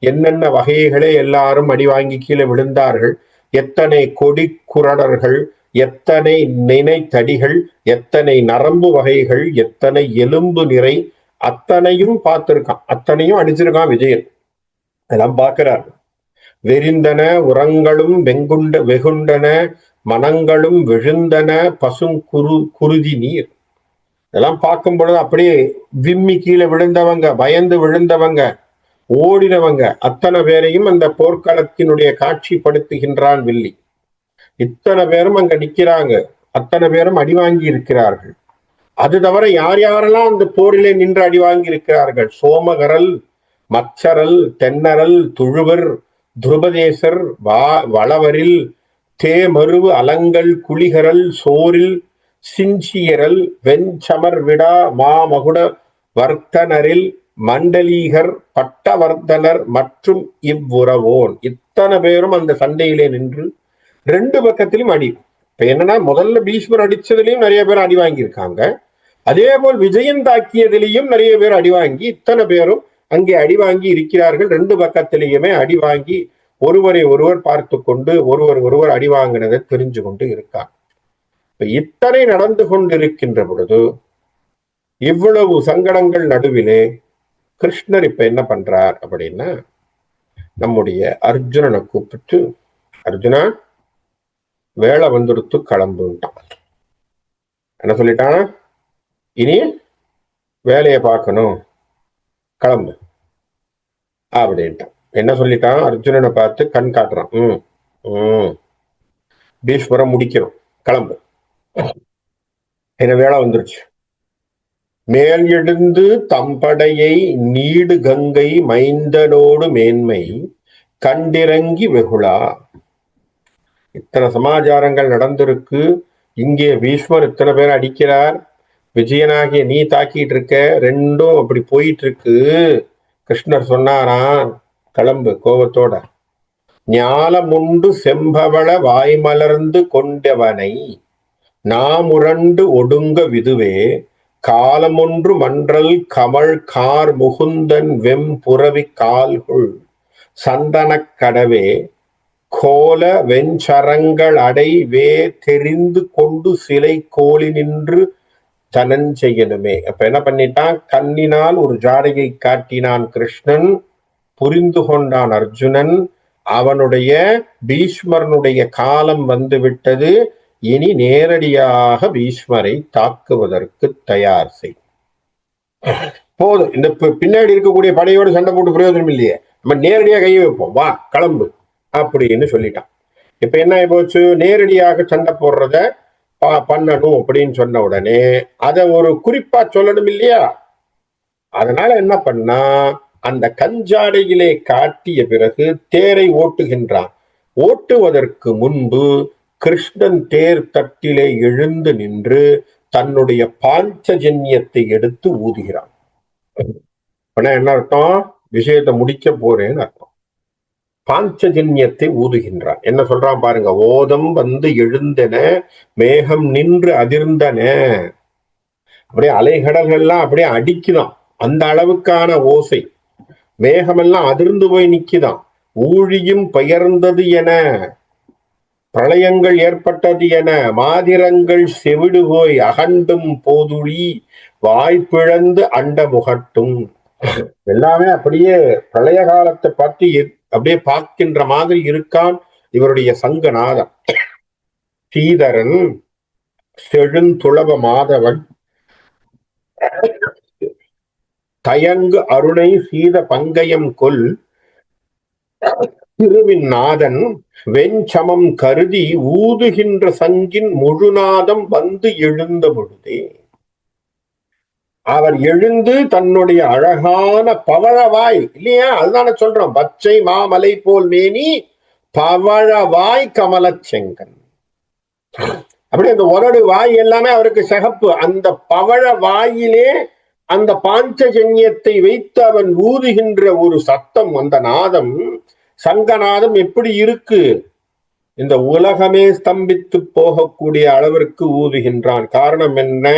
என்னென்ன வகைகளே எல்லாரும் அடி வாங்கி கீழே விழுந்தார்கள், எத்தனை கொடி குரடர்கள், எத்தனை நினைத்தடிகள், எத்தனை நரம்பு வகைகள், எத்தனை எலும்பு நிறை, அத்தனையும் பார்த்திருக்கான், அத்தனையும் அடிச்சிருக்கான் விஜயன். அதெல்லாம் பார்க்கிறார். வெறிந்தன உரங்களும் வெகுண்டன மனங்களும் விழுந்தன குருதி நீர். இதெல்லாம் பார்க்கும் பொழுது அப்படியே விம்மி கீழே விழுந்தவங்க, பயந்து விழுந்தவங்க, ஓடினவங்க அத்தனை பேரையும் அந்த போர்க்களத்தினுடைய காட்சிப்படுத்துகின்றான் வில்லி. இத்தனை பேரும் அங்க நிக்கிறாங்க, அத்தனை பேரும் அடி வாங்கி இருக்கிறார்கள். அது தவிர யார் யாரெல்லாம் அந்த போரிலே நின்று அடி வாங்கி இருக்கிறார்கள்? சோமகரல், மச்சரல், தென்னரல், துழுவர், துருபதேசர், வளவரில், தேமருவு, அலங்கல், குளிகரல், சோரில், சிஞ்சியரல், வெஞ்சமர் விடா, மாமகுட வர்த்தனரில், மண்டலீகர், பட்டவர்த்தனர் மற்றும் இவ்வுறவோன். இத்தனை பேரும் அந்த சண்டையிலே நின்று ரெண்டு பக்கத்திலும் அடி. இப்ப என்னன்னா, முதல்ல பீஷ்மர் அடிச்சதுலயும் நிறைய பேர் அடி வாங்கியிருக்காங்க. அதே போல் விஜயன் தாக்கியதிலையும் நிறைய பேர் அடி வாங்கி, இத்தனை பேரும் அங்கே அடி வாங்கி இருக்கிறார்கள். ரெண்டு பக்கத்திலேயுமே அடி வாங்கி ஒருவரை ஒருவர் பார்த்து கொண்டு ஒருவர் அடி வாங்கினதை தெரிஞ்சு கொண்டு இருக்காங்க. இப்ப இத்தனை நடந்து கொண்டிருக்கின்ற பொழுது, இவ்வளவு சங்கடங்கள் நடுவிலே கிருஷ்ணர் இப்ப என்ன பண்றார் அப்படின்னா, நம்முடைய அர்ஜுனனை கூப்பிட்டு, அர்ஜுனா வேலை வந்துடுத்து கிளம்புட்டான். என்ன சொல்லிட்டான்? இனி வேலையை பார்க்கணும், கிளம்பு அப்படின்ட்டான். என்ன சொல்லிட்டான்? அர்ஜுனனை பார்த்து கண் காட்டுறான். பீஷ்மரம் முடிக்கணும், கிளம்பு, என்ன வேலை வந்துருச்சு. மேல் எழுந்து தம்படையை நீடு கங்கை மைந்தனோடு மேன்மை கண்டிறங்கி வெகுளா. இத்தனை சமாச்சாரங்கள் நடந்திருக்கு. இங்கே பீஷ்மர் இத்தனை பேர் அடிக்கிறார், விஜயனாகிய நீ தாக்கிட்டு இருக்க, ரெண்டும் அப்படி போயிட்டு இருக்கு. கிருஷ்ணர் சொன்னாராம், கிளம்பு கோபத்தோட. ஞாலமுண்டு செம்பவள வாய்மலர்ந்து கொண்டவனை நாமுரண்டு ஒடுங்க விதுவே காலமொன்று மன்றல் கமழ் கார் முகுந்தன் வெம்புறவி கால்குள் சந்தனக் கடவே கோல வெஞ்சரங்கள் அடை வே தெரிந்து கொண்டு சிலை கோலி நின்று தனஞ்செயலுமே. அப்ப என்ன பண்ணிட்டான்? கண்ணினால் ஒரு ஜாடையை காட்டினான் கிருஷ்ணன். புரிந்து கொண்டான் அர்ஜுனன். அவனுடைய பீஷ்மரனுடைய காலம் வந்து விட்டது. இனி நேரடியாக பீஷ்மரை தாக்குவதற்கு தயார் செய். போதும், இந்த பின்னாடி இருக்கக்கூடிய படையோடு சண்டை போட்டு பிரயோஜனம் இல்லையே, நம்ம நேரடியாக கையை வைப்போம், வா கிளம்பு அப்படின்னு சொல்லிட்டான். இப்ப என்ன ஆகி போச்சு? நேரடியாக சண்டை போடுறத பண்ணணும் அப்படின்னு சொன்ன உடனே அதை ஒரு குறிப்பா சொல்லணும் இல்லையா? அதனால என்ன பண்ணா, அந்த கஞ்சாடையிலே காட்டிய பிறகு தேரை ஓட்டுகின்றான். ஓட்டுவதற்கு முன்பு கிருஷ்ணன் தேர் தட்டிலே எழுந்து நின்று தன்னுடைய பாஞ்சஜன்யத்தை எடுத்து ஊதுகிறான். என்ன அர்த்தம்? விஷயத்தை முடிக்க போறேன்னு அர்த்தம். பாஞ்சஜன்யத்தை ஊதுகின்றான். என்ன சொல்றான் பாருங்க. ஓதம் வந்து எழுந்தன, மேகம் நின்று அதிர்ந்தன. அப்படியே அலைகடல்கள்லாம் அப்படியே அடிக்குதான், அந்த அளவுக்கான ஓசை. மேகமெல்லாம் அதிர்ந்து போய் நிக்குதான். ஊழியும் பெயர்ந்தது என, பிரளயங்கள் ஏற்பட்டது என, மாதிரங்கள் செவிடு போய் அகண்டும் போதுளி வாய்ப்பிழந்து அண்ட முகட்டும். எல்லாமே அப்படியே பிரளய காலத்தை பார்த்து அப்படியே பார்க்கின்ற மாதிரி இருக்கான் இவருடைய சங்கநாதம். ஸ்ரீதரன் செழுந்துளவ மாதவன் தயங்கு அருணை சீத பங்கயம் கொல் திருவின் நாதன் வெஞ்சமம் கருதி ஊதுகின்ற சங்கின் முழுநாதம் வந்து எழுந்த பொழுதே. அவர் எழுந்து தன்னுடைய அழகான பவழவாய் இல்லையா, அதுதானே சொல்றோம், பச்சை மாமலை போல் மேனி பவழவாய் கமலச் செங்கன். அப்படியே அந்த உதடு வாய் எல்லாமே அவருக்கு சிகப்பு. அந்த பவழ வாயிலே அந்த பாஞ்சஜன்யத்தை வைத்து அவன் ஊதுகின்ற ஒரு சத்தம், அந்த நாதம், சங்கநாதம் எப்படி இருக்கு? இந்த உலகமே ஸ்தம்பித்து போகக்கூடிய அளவிற்கு ஊதுகின்றான். காரணம் என்ன?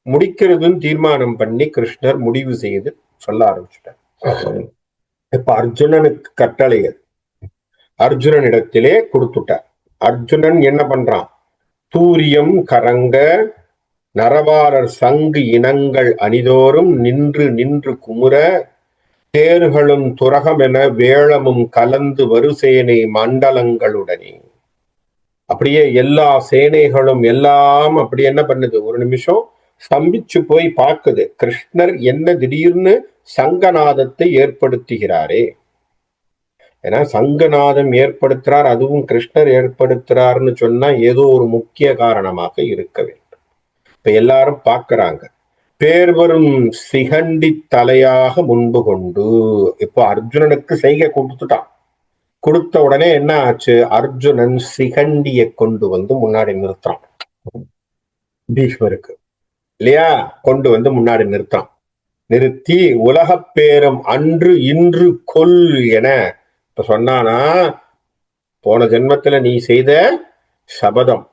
முடிக்கிறதுன்னு தீர்மானம் பண்ணி கிருஷ்ணர் முடிவு செய்து சொல்ல ஆரம்பிச்சுட்டார். இப்ப அர்ஜுனனுக்கு கட்டளை அர்ஜுனனிடத்திலே கொடுத்துட்டார். அர்ஜுனன் என்ன பண்றான்? தூரியம் கரங்க நரவாரர் சங்கு இனங்கள் அணிதோறும் நின்று நின்று குமுற தேர்களும் துரகம் என வேளமும் கலந்து வருசேனை மண்டலங்களுடனே. அப்படியே எல்லா சேனைகளும் எல்லாம் அப்படி என்ன பண்ணுது? ஒரு நிமிஷம் ஸ்தம்பிச்சு போய் பார்க்குது. கிருஷ்ணர் என்ன திடீர்னு சங்கநாதத்தை ஏற்படுத்துகிறாரே. ஏன்னா சங்கநாதம் ஏற்படுத்துறார், அதுவும் கிருஷ்ணர் ஏற்படுத்துறாருன்னு சொன்னா ஏதோ ஒரு முக்கிய காரணமாக இருக்க வேண்டும். இப்ப எல்லாரும் பாக்குறாங்க. பேர் வரும் சிகண்டி தலையாக முன்பு கொண்டு. இப்போ அர்ஜுனனுக்கு செய்கை கொடுத்துட்டான். கொடுத்த உடனே என்ன ஆச்சு? அர்ஜுனன் சிகண்டியை கொண்டு வந்து முன்னாடி நிறுத்தான். பீஷ்மருக்கு இல்லையா, கொண்டு வந்து முன்னாடி நிறுத்தான். நிறுத்தி உலகப் பேரம் அன்று இன்று கொல் என இப்ப சொன்னானா, போன ஜென்மத்துல நீ செய்த சபதம்,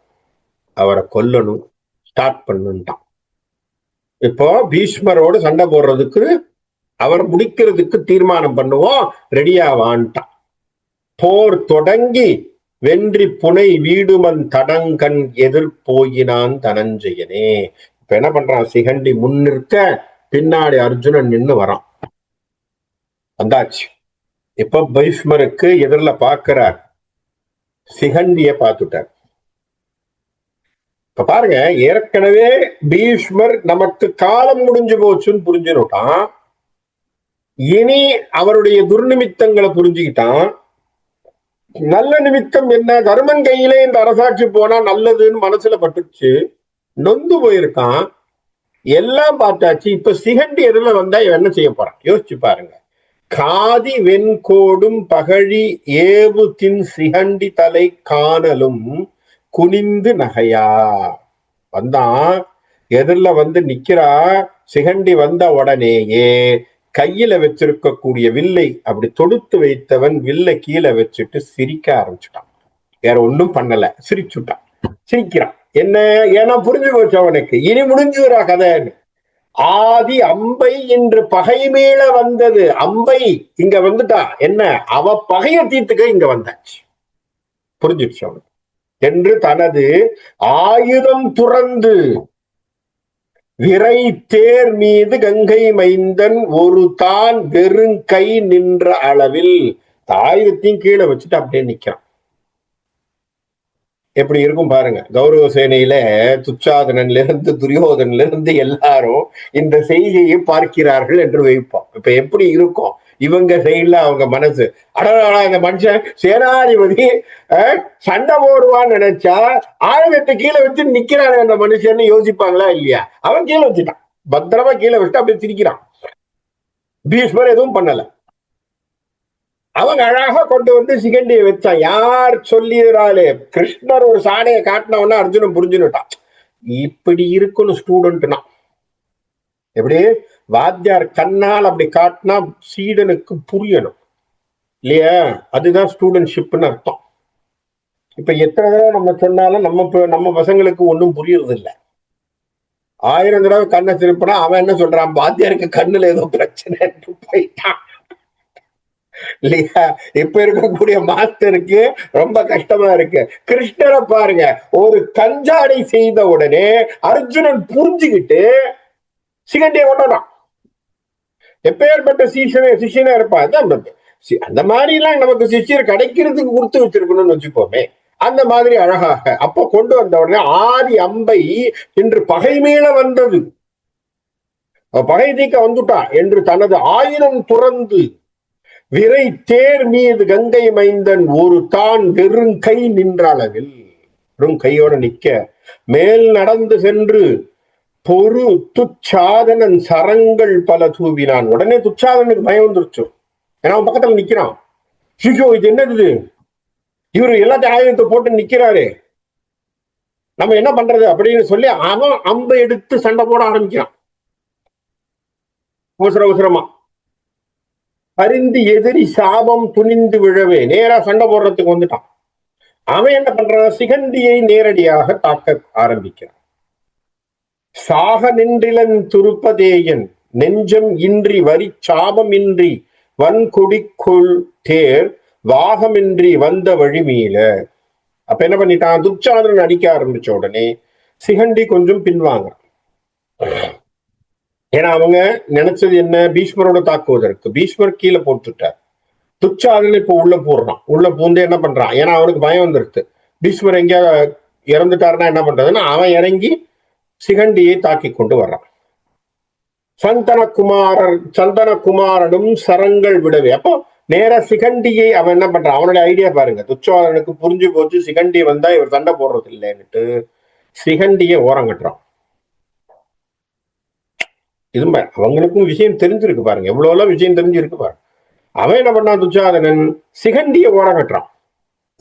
அவரை கொல்லணும், ஸ்டார்ட் பண்ணுட்டான். இப்போ பீஷ்மரோடு சண்டை போடுறதுக்கு, அவர் முடிக்கிறதுக்கு தீர்மானம் பண்ணுவோம், ரெடியாவான்ட்டான். போர் தொடங்கி வென்றி புனை வீடுமன் தடங்கன் எதிர்போயினான் தனஞ்சயனே. இப்ப என்ன பண்றான்? சிகண்டி முன்னிற்க, பின்னாடி அர்ஜுனன் நின்று வரான். வந்தாச்சு. இப்ப பீஷ்மருக்கு எதிரில் பார்க்கிறார், சிகண்டிய பார்த்துட்டார். இப்ப பாருங்க, ஏற்கனவே பீஷ்மர் நமக்கு காலம் முடிஞ்சு போச்சுன்னு புரிஞ்சுட்டான். இனி அவருடைய துர்நிமித்தங்களை புரிஞ்சுக்கிட்டான். நல்ல நிமித்தம் என்ன? தர்மன் கையிலே இந்த அரசாட்சி போனா நல்லதுன்னு மனசுல பட்டுச்சு. நொந்து போயிருக்கான். எல்லாம் பார்த்தாச்சு. இப்ப சிகண்டி எதுல வந்தா என்ன செய்ய போறான் யோசிச்சு பாருங்க. காதி வெண்கோடும் பகழி ஏவு தின் சிகண்டி தலை காணலும் குனிந்து நகையா. வந்தான், எதிரில வந்து நிக்கிறா. சிகண்டி வந்த உடனேயே கையில வச்சிருக்கக்கூடிய வில்லை அப்படி தொடுத்து வைத்தவன் வில்லை கீழே வச்சுட்டு சிரிக்க ஆரம்பிச்சுட்டான். வேற ஒன்னும் பண்ணல, சிரிச்சுட்டான். சிரிக்கிறான். என்ன? ஏன்னா புரிஞ்சு போச்சு அவனுக்கு, இனி முடிஞ்சுறா கதைன்னு. ஆதி அம்பை என்று பகை மேல வந்தது. அம்பை இங்க வந்துட்டா என்ன? அவ பகைய தீர்த்துக்க இங்க வந்தாச்சு. புரிஞ்சிடுச்சு அவனுக்கு. என்று தனது ஆயுதம் துறந்து விரை தேர் மீது கங்கை மைந்தன் ஒரு தான் வெறுங்கை நின்ற அளவில் ஆயுதத்தையும் கீழே வச்சுட்டு அப்படியே நிக்கிறான். எப்படி இருக்கும் பாருங்க. கௌரவ சேனையில துச்சாதனன்ல இருந்து துரியோதன்ல இருந்து எல்லாரும் இந்த செய்தியை பார்க்கிறார்கள் என்று வைப்போம். இப்ப எப்படி இருக்கும் இவங்க சைட்ல அவங்க மனசு? அடடா, இந்த மனுஷன் சேனாதிபதி சண்டை போடுவான்னு நினைச்சா ஆயுதத்தை கீழே வச்சு நிக்கிறாரு அந்த மனுஷன் யோசிப்பாங்களா இல்லையா? அவன் கீழே வச்சுட்டான், பத்திரமா கீழே வச்சுட்டு அப்படியே சிரிக்கிறான். பீஷ்மர் எதுவும் பண்ணல. அவங்க அழகா கொண்டு வந்து சிகண்டியை வச்சான். யார் சொல்லிடுறாளே, கிருஷ்ணர் ஒரு சாடையை காட்டினவன்னா அர்ஜுனன் புரிஞ்சுன்னுட்டான். இப்படி இருக்கணும் ஸ்டூடெண்ட்னா. எப்படி வாத்தியார் கண்ணால் அப்படி காட்டினா சீடனுக்கு புரியணும் இல்லையா? அதுதான் ஸ்டூடெண்ட்ஷிப்னு அர்த்தம். இப்ப எத்தனை தடவை நம்ம சொன்னாலும் நம்ம பசங்களுக்கு ஒன்றும் புரியறது இல்லை. 1000 தடவை கண்ணை திருப்பினா அவன் என்ன சொல்றான்? வாத்தியாருக்கு கண்ணுல ஏதோ பிரச்சனை போயிட்டான் இல்லையா? இப்ப இருக்கக்கூடிய மாஸ்டருக்கு ரொம்ப கஷ்டமா இருக்கு. கிருஷ்ணரை பாருங்க, ஒரு கஞ்சாடை செய்த உடனே அர்ஜுனன் புரிஞ்சுக்கிட்டு சிகண்டியை கொண்டான். எப்பேற்பட்ட சிஷியனா இருப்பா. அந்த மாதிரி எல்லாம் நமக்கு சிஷியர் கிடைக்கிறதுக்கு கொடுத்து வச்சிருக்கணும்னு வச்சுக்கோமே. அந்த மாதிரி அழகாக அப்ப கொண்டு வந்த உடனே ஆதி அம்பை என்று பகை மேல வந்தது. பகை தீக்க வந்துட்டா என்று தனது ஆயுதம் துறந்து விரை தேர் மீது கங்கை மைந்தன் ஒரு தான் வெறுங்கை நின்ற அளவில், வெறும் கையோட நிக்க மேல் நடந்து சென்று பொறு துச்சாதனன் சரங்கள் பல தூவினான். உடனே துச்சாதனுக்கு பயம் வந்துருச்சு. ஏன்னா அவன் பக்கத்துல நிக்கிறான். ஷிஷோ, இது என்னது? இவரு எல்லாத்தையும் ஆயுதத்தை போட்டு நிக்கிறாரு, நம்ம என்ன பண்றது அப்படின்னு சொல்லி அவன் அம்பை எடுத்து சண்டை போட ஆரம்பிக்கிறான். அவசரமா பரிந்து எதிரி சாபம் துணிந்து விழவே நேரா சண்டை போடுறதுக்கு வந்துட்டான். அவன் என்ன பண்றான்? சிகண்டியை நேரடியாக தாக்க ஆரம்பிக்கிறான். சாக நின்றிலன் துருப்பதேயன் நெஞ்சம் இன்றி வரி சாபம் இன்றி வன்கொடிக்குள் தேர் வாகமின்றி வந்த வழிமீல. அப்ப என்ன பண்ணிட்டான்? துச்சாதனன் அடிக்க ஆரம்பிச்ச உடனே சிகண்டி கொஞ்சம் பின்வாங்க. ஏன்னா அவங்க நினைச்சது என்ன? பீஷ்மரோட தாக்குவதற்கு. பீஷ்மர் கீழே போட்டுட்டார். துச்சாதனன் இப்ப உள்ள போடுறான். உள்ள பூந்து என்ன பண்றான்? ஏன்னா அவனுக்கு பயம் வந்துருச்சு. பீஷ்மர் எங்க இறந்துட்டாருன்னா என்ன பண்றதுன்னா அவன் இறங்கி சிகண்டியை தாக்கி கொண்டு வர்றான். சந்தனகுமாரனும் சரங்கள் விடவே. அப்போ நேர சிகண்டியை அவன் என்ன பண்றான்? அவனுடைய ஐடியா பாருங்க. துச்சாதனுக்கு புரிஞ்சு போச்சு சிகண்டி வந்தா இவர் சண்டை போடுறது இல்லைன்னுட்டு சிகண்டியை ஓரம் கட்டுறான். இது அவங்களுக்கும் விஷயம் தெரிஞ்சிருக்கு பாருங்க, எவ்வளவு விஷயம் தெரிஞ்சிருக்கு பாருங்க. அவன் என்ன பண்ணான் துச்சாதனன், சிகண்டிய ஓரம் கட்டுறான்.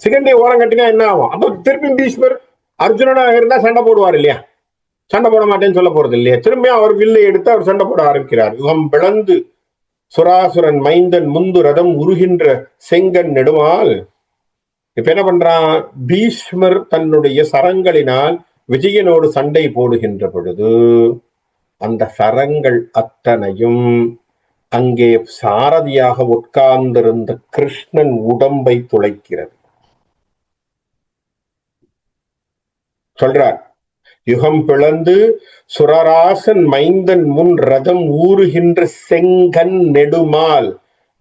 சிகண்டிய ஓரம் கட்டினா என்ன ஆகும்? அப்ப திருப்பி பீஷ்மர் அர்ஜுனனாக இருந்தா சண்டை போடுவார் இல்லையா? சண்டை போட மாட்டேன்னு சொல்ல போறது இல்லையா? திரும்பியும் அவர் வில்லை எடுத்து அவர் சண்டை போட ஆரம்பிக்கிறார். யுகம் பிளந்து சுராசுரன் மைந்தன் முந்து ரதம் உருகின்ற செங்கன் நெடுமால். இப்ப என்ன பண்றான்? பீஷ்மர் தன்னுடைய சரங்களினால் விஜயனோடு சண்டை போடுகின்ற பொழுது அந்த சரங்கள் அத்தனையும் அங்கே சாரதியாக உட்கார்ந்திருந்த கிருஷ்ணன் உடம்பை துளைக்கிறது. சொல்றார், யுகம் பிளந்து சுரராசன் மைந்தன் முன் ரதம் ஊறுகின்ற செங்கன் நெடுமால்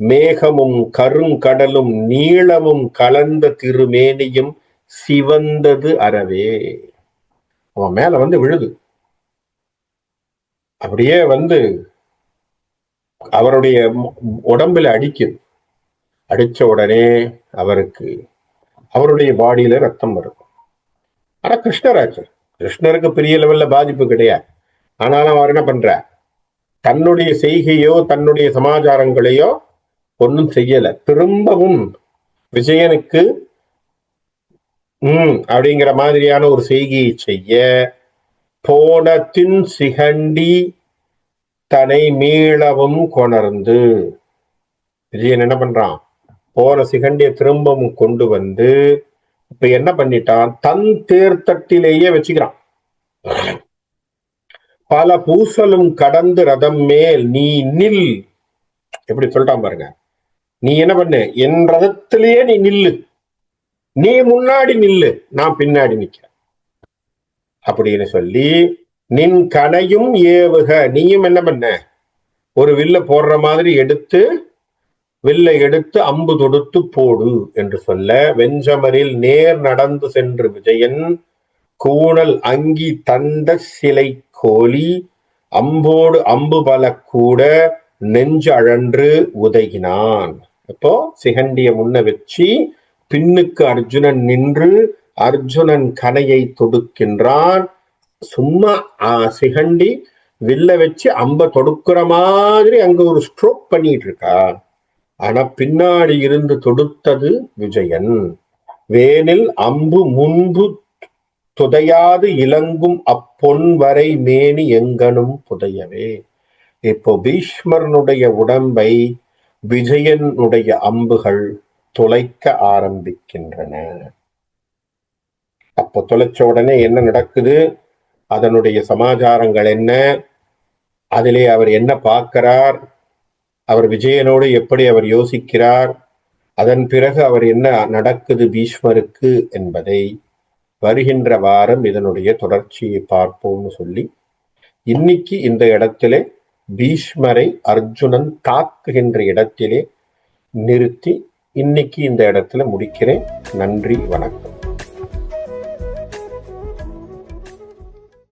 மேகமும் கருங்கடலும் நீளமும் கலந்த திருமேனியும் சிவந்தது அறவே. அவன் மேல விழுது. அப்படியே அவருடைய உடம்புல அடிக்குது. அடிச்ச உடனே அவருடைய பாடியில ரத்தம் வரும். ஆனா கிருஷ்ணராஜ், கிருஷ்ணருக்கு பெரிய லெவல்ல பாதிப்பு கிடையாது. ஆனாலும் அவர் என்ன பண்ற, தன்னுடைய செய்கையோ தன்னுடைய சமாச்சாரங்களையோ ஒன்றும் செய்யல. திரும்பவும் விஜயனுக்கு அப்படிங்கிற மாதிரியான ஒரு செய்கையை செய்ய போனத்தின் சிகண்டி தன்னை மீளவும் கொணர்ந்து, விஜயன் என்ன பண்றான், போன சிகண்டிய திரும்பவும் கொண்டு வந்து இப்ப என்ன பண்ணிட்டான், தன் தேர்தட்டிலேயே வச்சுக்கிறான். பல பூசலும் கடந்து ரதம் மேல் நீ நில். எப்படி சொல்லிட்டான் பாருங்க, நீ என்ன பண்ணு, என் ரதத்திலேயே நீ நில்லு, நீ முன்னாடி நில்லு, நான் பின்னாடி நிக்க அப்படின்னு சொல்லி, நின் கனையும் ஏவுக, நீயும் என்ன பண்ண, ஒரு வில்ல போடுற மாதிரி வில்லை எடுத்து அம்பு தொடுத்து போடு என்று சொல்ல, வெஞ்சமரில் நேர் நடந்து சென்று விஜயன் கூணல் அங்கி தண்ட சிலை கோலி அம்போடு அம்பு பல கூட நெஞ்சு அழன்று உதகினான். இப்போ சிகண்டிய முன்ன வச்சு பின்னுக்கு அர்ஜுனன் நின்று அர்ஜுனன் கனையை தொடுக்கின்றான். சும்மா சிகண்டி வில்ல வச்சு அம்ப தொடுக்கிற மாதிரி அங்க ஒரு ஸ்ட்ரோக் பண்ணிட்டு இருக்கா. ஆனா பின்னாடி இருந்து தொடுத்தது விஜயன். வேனில் அம்பு முன்பு துதையாது இலங்கும் அப்பொன் வரை மேனி எங்கனும் புதையவே. இப்போ பீஷ்மரனுடைய உடம்பை விஜயனுடைய அம்புகள் துளைக்க ஆரம்பிக்கின்றன. அப்போ துளைச்ச உடனே என்ன நடக்குது, அதனுடைய சமாச்சாரங்கள் என்ன, அதிலே அவர் என்ன பார்க்கிறார், அவர் விஜயனோடு எப்படி அவர் யோசிக்கிறார், அதன் பிறகு அவர் என்ன நடக்குது பீஷ்மருக்கு என்பதை வருகின்ற வாரம் இதனுடைய தொடர்ச்சியை பார்ப்போம்னு சொல்லி, இன்னைக்கு இந்த இடத்திலே பீஷ்மரை அர்ஜுனன் தாக்குகின்ற இடத்திலே நிறுத்தி இன்னைக்கு இந்த இடத்துல முடிக்கிறேன். நன்றி, வணக்கம்.